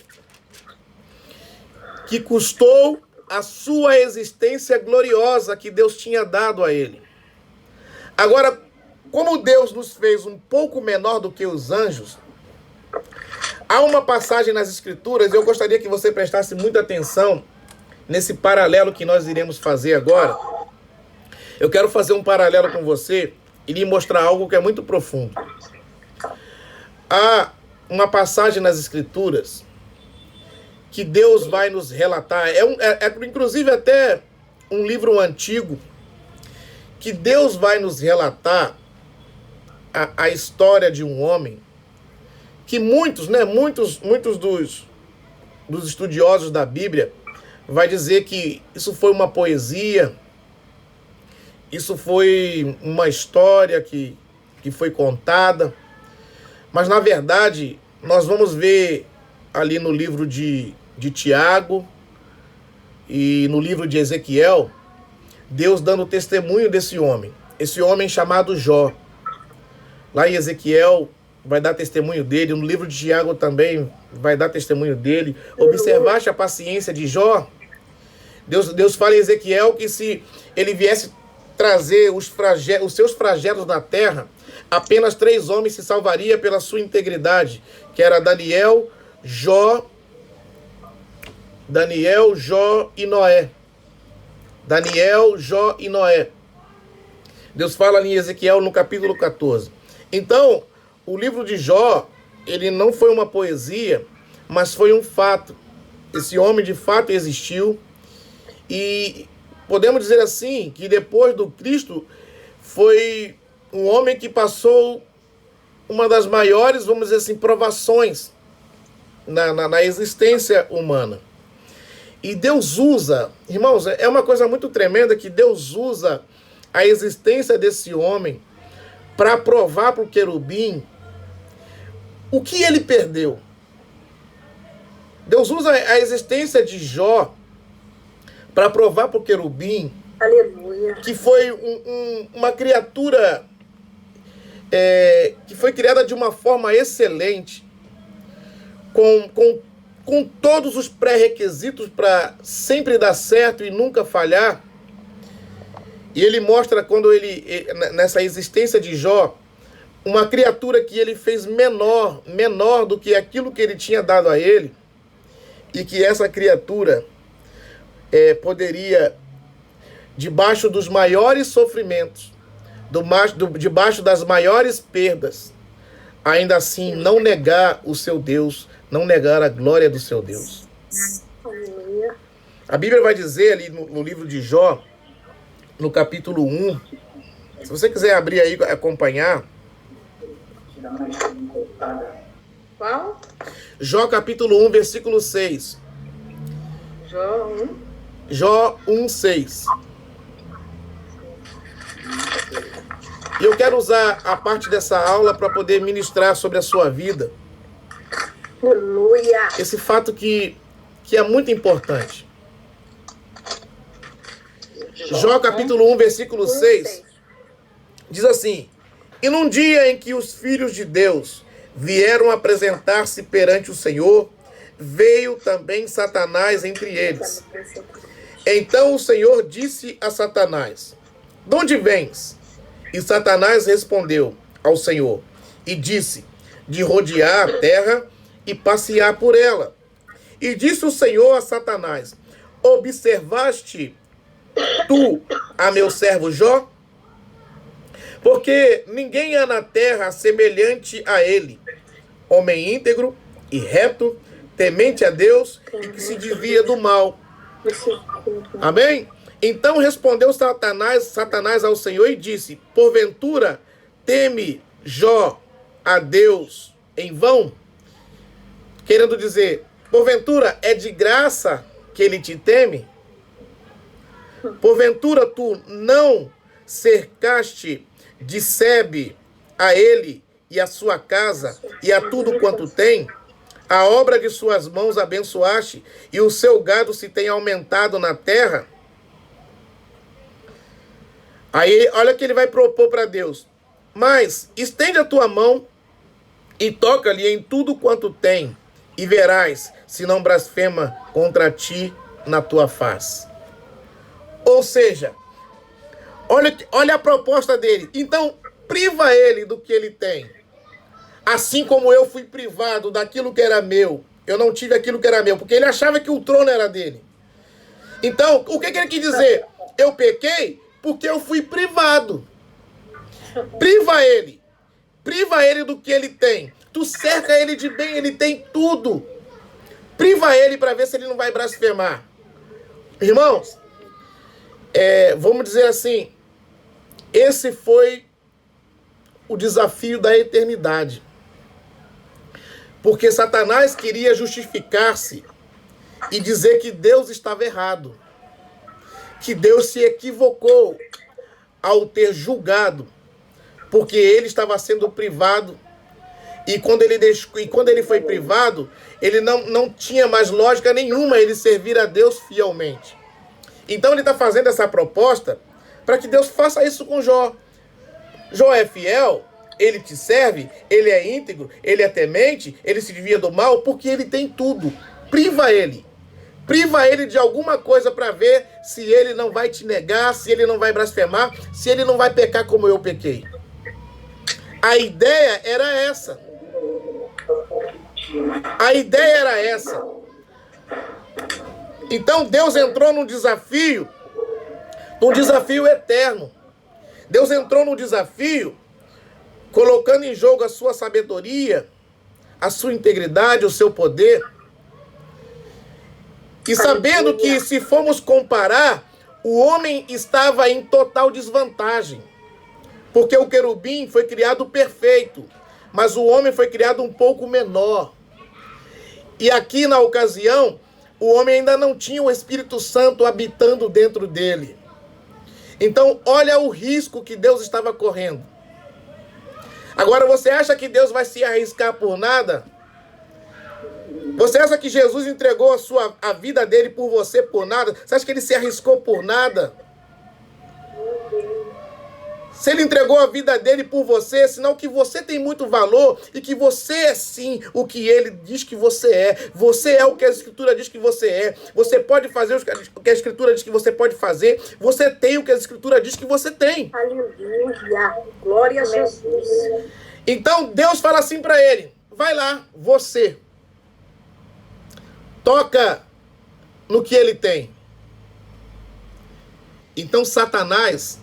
que custou a sua existência gloriosa que Deus tinha dado a ele. Agora, como Deus nos fez um pouco menor do que os anjos, há uma passagem nas Escrituras, eu gostaria que você prestasse muita atenção nesse paralelo que nós iremos fazer agora. Eu quero fazer um paralelo com você e lhe mostrar algo que é muito profundo. Há uma passagem nas Escrituras que Deus vai nos relatar, inclusive até um livro antigo, que Deus vai nos relatar a história de um homem que muitos dos estudiosos da Bíblia vai dizer que isso foi uma poesia, isso foi uma história que foi contada, mas na verdade nós vamos ver ali no livro de Tiago e no livro de Ezequiel, Deus dando testemunho desse homem. Esse homem chamado Jó. Lá em Ezequiel vai dar testemunho dele, no livro de Tiago também vai dar testemunho dele. Observaste a paciência de Jó? Deus fala em Ezequiel que se ele viesse trazer os seus flagelos na terra, apenas 3 homens se salvaria pela sua integridade, que era Daniel, Jó e Noé. Daniel, Jó e Noé. Deus fala em Ezequiel no capítulo 14. Então, o livro de Jó, ele não foi uma poesia, mas foi um fato. Esse homem de fato existiu. E podemos dizer assim, que depois do Cristo, foi um homem que passou uma das maiores, vamos dizer assim, provações na existência humana. E Deus usa, irmãos, é uma coisa muito tremenda que Deus usa a existência desse homem para provar para o querubim o que ele perdeu. Deus usa a existência de Jó para provar para o querubim, Aleluia, que foi uma criatura que foi criada de uma forma excelente, com todos os pré-requisitos para sempre dar certo e nunca falhar. E ele mostra nessa existência de Jó, uma criatura que ele fez menor do que aquilo que ele tinha dado a ele, e que essa criatura poderia, debaixo dos maiores sofrimentos, debaixo das maiores perdas, ainda assim não negar o seu Deus, não negar a glória do seu Deus. aleluia. A Bíblia vai dizer ali no livro de Jó, no capítulo 1, se você quiser abrir aí e acompanhar. Qual? Jó capítulo 1, versículo 6. Jó 1. Jó 1, 6. E eu quero usar a parte dessa aula para poder ministrar sobre a sua vida. Aleluia. Esse fato que é muito importante. Jó capítulo 1, versículo 6, diz assim: E num dia em que os filhos de Deus vieram apresentar-se perante o Senhor, veio também Satanás entre eles. Então o Senhor disse a Satanás: De onde vens? E Satanás respondeu ao Senhor e disse: De rodear a terra e passear por ela. E disse o Senhor a Satanás: Observaste tu a meu servo Jó? Porque ninguém há na terra semelhante a ele, homem íntegro e reto, temente a Deus e que se desvia do mal. Amém? Então respondeu Satanás ao Senhor e disse: Porventura teme Jó a Deus em vão? Querendo dizer, porventura é de graça que ele te teme? Porventura tu não cercaste de sebe a ele e a sua casa e a tudo quanto tem? A obra de suas mãos abençoaste, e o seu gado se tem aumentado na terra? Aí, olha o que ele vai propor para Deus. Mas estende a tua mão e toca-lhe em tudo quanto tem, e verás se não blasfema contra ti na tua face. Ou seja, olha a proposta dele. Então, priva ele do que ele tem. Assim como eu fui privado daquilo que era meu. Eu não tive aquilo que era meu, porque ele achava que o trono era dele. Então, o que ele quer dizer? Eu pequei porque eu fui privado. Priva ele. Priva ele do que ele tem. Tu cerca ele de bem, ele tem tudo. Priva ele para ver se ele não vai blasfemar. Irmãos, vamos dizer assim, esse foi o desafio da eternidade. Porque Satanás queria justificar-se e dizer que Deus estava errado. Que Deus se equivocou ao ter julgado. Porque ele estava sendo privado. E quando ele foi privado, ele não tinha mais lógica nenhuma ele servir a Deus fielmente. Então ele está fazendo essa proposta para que Deus faça isso com Jó. Jó é fiel, ele te serve, ele é íntegro, ele é temente, ele se desvia do mal, porque ele tem tudo. Priva ele. Priva ele de alguma coisa para ver se ele não vai te negar, se ele não vai blasfemar, se ele não vai pecar como eu pequei. A ideia era essa. A ideia era essa. Então Deus entrou num desafio eterno. Deus entrou num desafio colocando em jogo a sua sabedoria, a sua integridade, o seu poder. E sabendo que, se formos comparar, o homem estava em total desvantagem. Porque o querubim foi criado perfeito, mas o homem foi criado um pouco menor. E aqui, na ocasião, o homem ainda não tinha o Espírito Santo habitando dentro dele. Então, olha o risco que Deus estava correndo. Agora, você acha que Deus vai se arriscar por nada? Você acha que Jesus entregou a vida dele por você por nada? Você acha que ele se arriscou por nada? Se ele entregou a vida dele por você, sinal que você tem muito valor e que você é sim o que ele diz que você é. Você é o que a Escritura diz que você é. Você pode fazer o que a Escritura diz que você pode fazer. Você tem o que a Escritura diz que você tem. Aleluia. Glória a Jesus. Então Deus fala assim para ele: vai lá, você. Toca no que ele tem. Então Satanás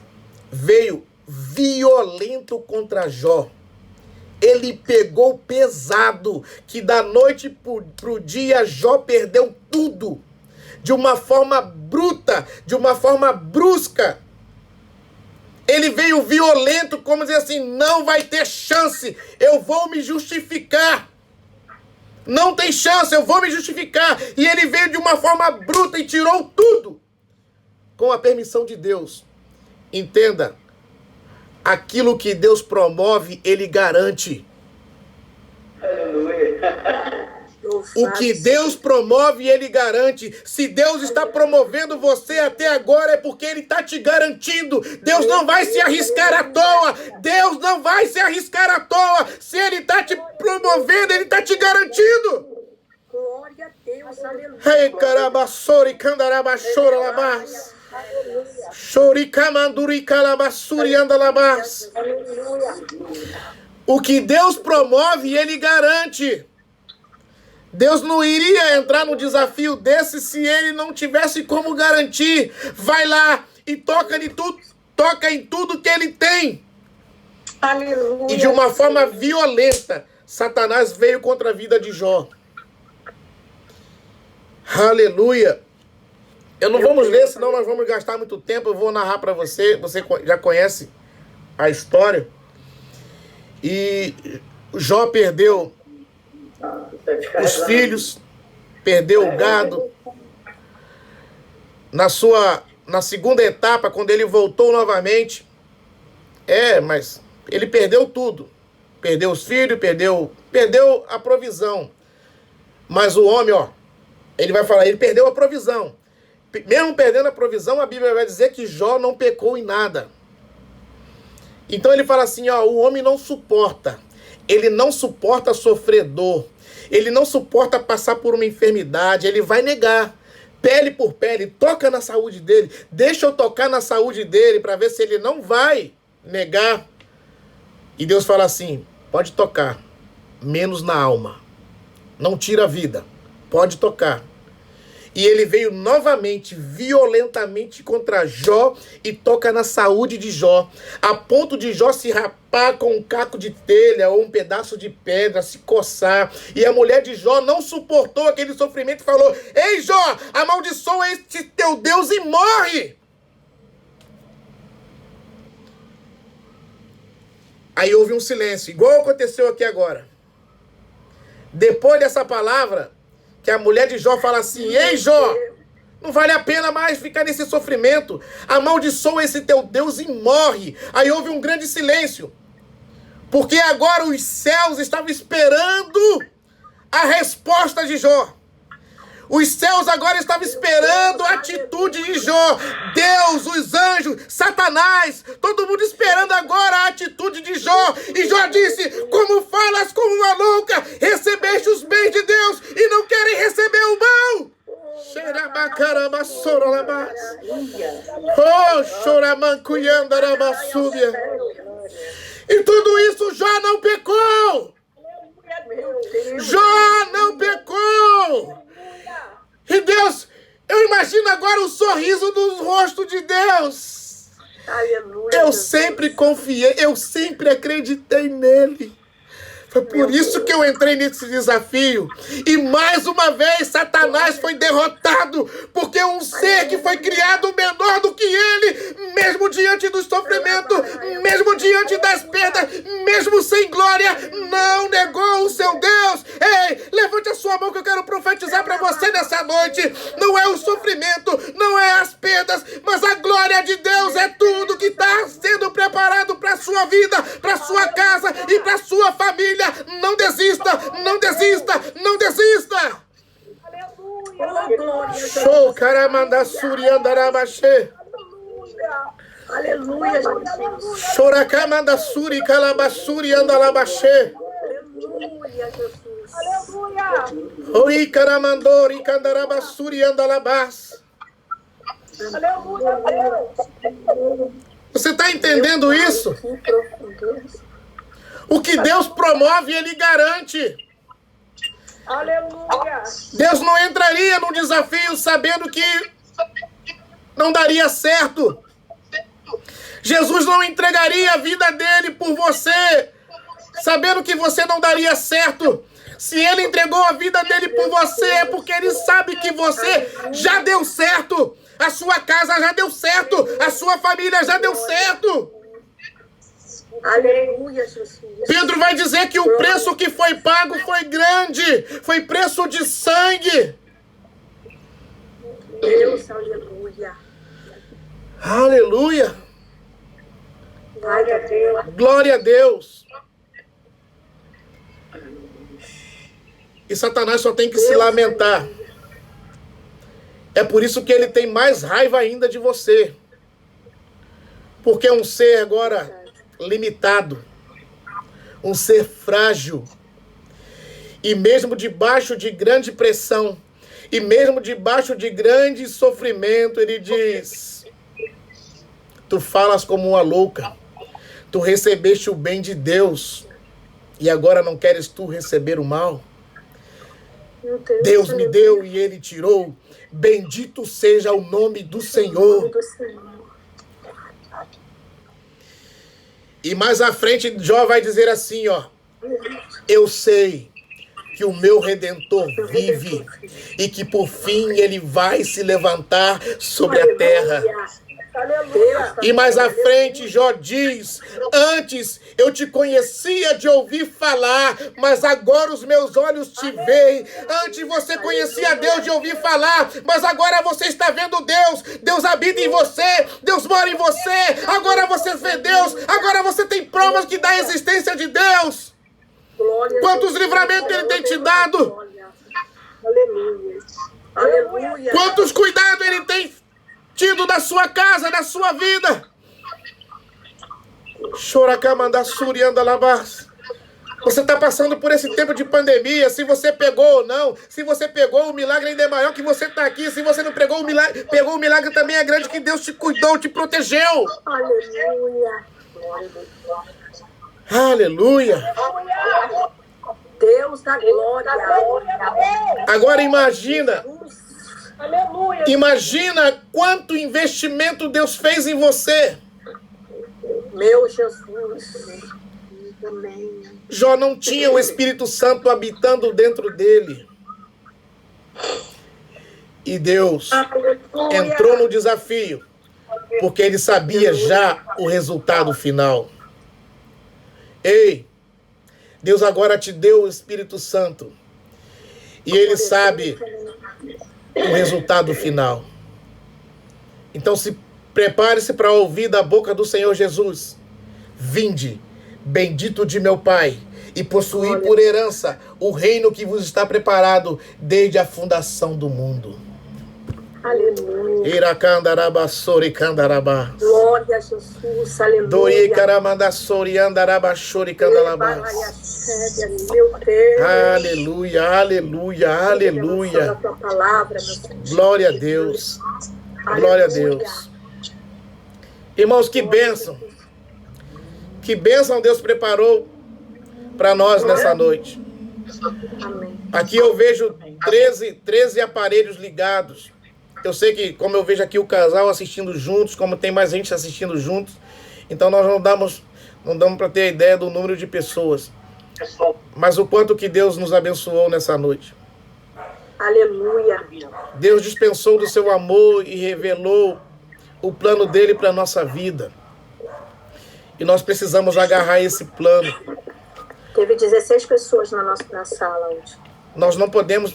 veio violento contra Jó. Ele pegou pesado, que da noite pro dia Jó perdeu tudo. De uma forma bruta, de uma forma brusca. Ele veio violento, como dizer assim, não vai ter chance, eu vou me justificar. Não tem chance, eu vou me justificar. E ele veio de uma forma bruta e tirou tudo. Com a permissão de Deus. Entenda, Aquilo que Deus promove, Ele garante. O que Deus promove, Ele garante. Se Deus está promovendo você até agora, é porque Ele está te garantindo. Deus não vai se arriscar à toa. Deus não vai se arriscar à toa. Se Ele está te promovendo, Ele está te garantindo. Glória a Deus, aleluia. Ei, carabassori, candarabachora, labás. Choricamanduri, calabassuri, andalabás. O que Deus promove, Ele garante. Deus não iria entrar no desafio desse se Ele não tivesse como garantir. Vai lá e toca em tudo que Ele tem. Aleluia. E de uma forma violenta, Satanás veio contra a vida de Jó. Aleluia. Eu não vamos ler, senão nós vamos gastar muito tempo. Eu vou narrar para você. Você já conhece a história. E Jó perdeu os filhos, perdeu o gado. Na segunda etapa, quando ele voltou novamente, mas ele perdeu tudo. Perdeu os filhos, perdeu a provisão. Mas o homem, ele vai falar, ele perdeu a provisão. Mesmo perdendo a provisão, a Bíblia vai dizer que Jó não pecou em nada. Então ele fala assim, o homem não suporta. Ele não suporta sofrer dor. Ele não suporta passar por uma enfermidade. Ele vai negar. Pele por pele. Toca na saúde dele. Deixa eu tocar na saúde dele para ver se ele não vai negar. E Deus fala assim, pode tocar. Menos na alma. Não tira a vida. Pode tocar. E ele veio novamente, violentamente contra Jó e toca na saúde de Jó, a ponto de Jó se rapar com um caco de telha ou um pedaço de pedra, se coçar. E a mulher de Jó não suportou aquele sofrimento e falou, ei Jó, amaldiçoa este teu Deus e morre. Aí houve um silêncio, igual aconteceu aqui agora. Depois dessa palavra, que a mulher de Jó fala assim, ei Jó, não vale a pena mais ficar nesse sofrimento. Amaldiçoa esse teu Deus e morre. Aí houve um grande silêncio. Porque agora os céus estavam esperando a resposta de Jó. Os céus agora estavam esperando a atitude de Jó. Deus, os anjos, Satanás, todo mundo esperando agora a atitude de Jó. E Jó disse, como falas como uma louca, recebeste os bens de Deus e não querem receber o mal. E tudo isso Jó não pecou. Jó não pecou. E Deus, eu imagino agora o sorriso do rosto de Deus. Aleluia. Eu sempre confiei, eu sempre acreditei nele. Foi por isso que eu entrei nesse desafio. E mais uma vez Satanás foi derrotado. Porque um ser que foi criado menor do que ele, mesmo diante do sofrimento, mesmo diante das perdas, mesmo sem glória, não negou o seu Deus. Ei, levante a sua mão que eu quero profetizar para você nessa noite. Não é o sofrimento, não é as perdas, mas a glória de Deus é tudo que está sendo preparado para a sua vida, para a sua casa e para a sua família. Não desista, não desista, não desista. Aleluia. Show, caramanda suriandarabaxê. Aleluia, Jesus. Choracamanda suri calabassuri andalabaxê. Aleluia, Jesus. Aleluia. Oi, caramandori candarabassuri andalabás. Aleluia, Deus. Você está entendendo isso? O que Deus promove, Ele garante. Aleluia. Deus não entraria num desafio sabendo que não daria certo. Jesus não entregaria a vida dele por você, sabendo que você não daria certo. Se ele entregou a vida dele por você, é porque ele sabe que você já deu certo. A sua casa já deu certo. A sua família já deu certo. Aleluia, Jesus. Pedro vai dizer que o preço que foi pago foi grande. Foi preço de sangue. Deus, aleluia. Aleluia. Glória a Deus. Glória a Deus. E Satanás só tem que se lamentar. É por isso que ele tem mais raiva ainda de você. Porque é um ser agora limitado. Um ser frágil. E mesmo debaixo de grande pressão, e mesmo debaixo de grande sofrimento, ele diz: tu falas como uma louca. Tu recebeste o bem de Deus. E agora não queres tu receber o mal? Deus me deu e ele tirou. Bendito seja o nome do Senhor. E mais à frente, Jó vai dizer assim, ó: eu sei que o meu Redentor vive e que por fim ele vai se levantar sobre a terra. E mais à frente, Jó diz: antes eu te conhecia de ouvir falar, mas agora os meus olhos te veem. Antes você conhecia Deus de ouvir falar, mas agora você está vendo Deus. Deus habita em você, Deus mora em você. Agora você vê Deus, agora você tem provas que dá a existência de Deus. Quantos livramentos ele tem te dado? Aleluia. Aleluia. Quantos cuidados ele tem tido da sua casa, da sua vida? Você está passando por esse tempo de pandemia. Se você pegou ou não, se você pegou, o milagre ainda é maior que você está aqui. Se você não pegou o milagre também é grande, que Deus te cuidou, te protegeu. Aleluia. Aleluia. Deus da glória. Agora imagina. Aleluia. Imagina quanto investimento Deus fez em você. Meu Jesus. Jó não tinha o Espírito Santo habitando dentro dele. E Deus entrou no desafio, porque ele sabia já o resultado final. Ei, Deus agora te deu o Espírito Santo. E ele sabe o resultado final. Então prepare-se para ouvir da boca do Senhor Jesus: vinde, bendito de meu Pai, e possuí por herança o reino que vos está preparado desde a fundação do mundo. Aleluia. Iracandarabasori candarabá. Glória a Jesus. Aleluia. Doi caramandasori andarabashori candalabás. Meu Deus. Aleluia, aleluia, aleluia. A tua palavra, meu Senhor. Glória a Deus. Glória a Deus. Irmãos, que bênção. Que bênção Deus preparou para nós nessa noite. Amém. Aqui eu vejo 13 aparelhos ligados. Eu sei que, como eu vejo aqui o casal assistindo juntos, como tem mais gente assistindo juntos, então nós não damos para ter a ideia do número de pessoas. Mas o quanto que Deus nos abençoou nessa noite. Aleluia. Deus dispensou do seu amor e revelou o plano dele para a nossa vida. E nós precisamos agarrar esse plano. Teve 16 pessoas na sala hoje. Nós não podemos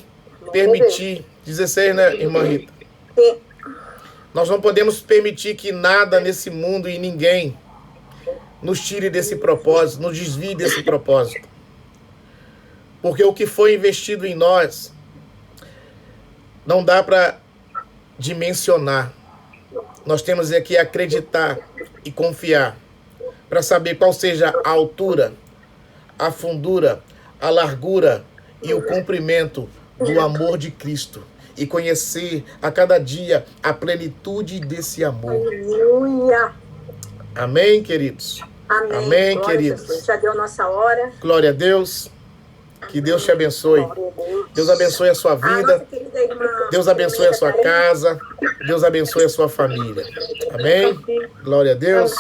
permitir, 16, né, irmã Rita? Sim. Nós não podemos permitir que nada nesse mundo e ninguém nos tire desse propósito, nos desvie desse propósito. Porque o que foi investido em nós não dá para dimensionar. Nós temos aqui que acreditar e confiar para saber qual seja a altura, a fundura, a largura e o comprimento do amor de Cristo. E conhecer a cada dia a plenitude desse amor. Aleluia. Amém, queridos? Amém. Amém, Glória queridos? a Jesus. Já deu nossa hora. Glória a Deus. Que Deus te abençoe. Deus abençoe a sua vida. Nossa querida irmã, Deus abençoe a sua casa. Deus abençoe a sua família. Amém? Glória a Deus.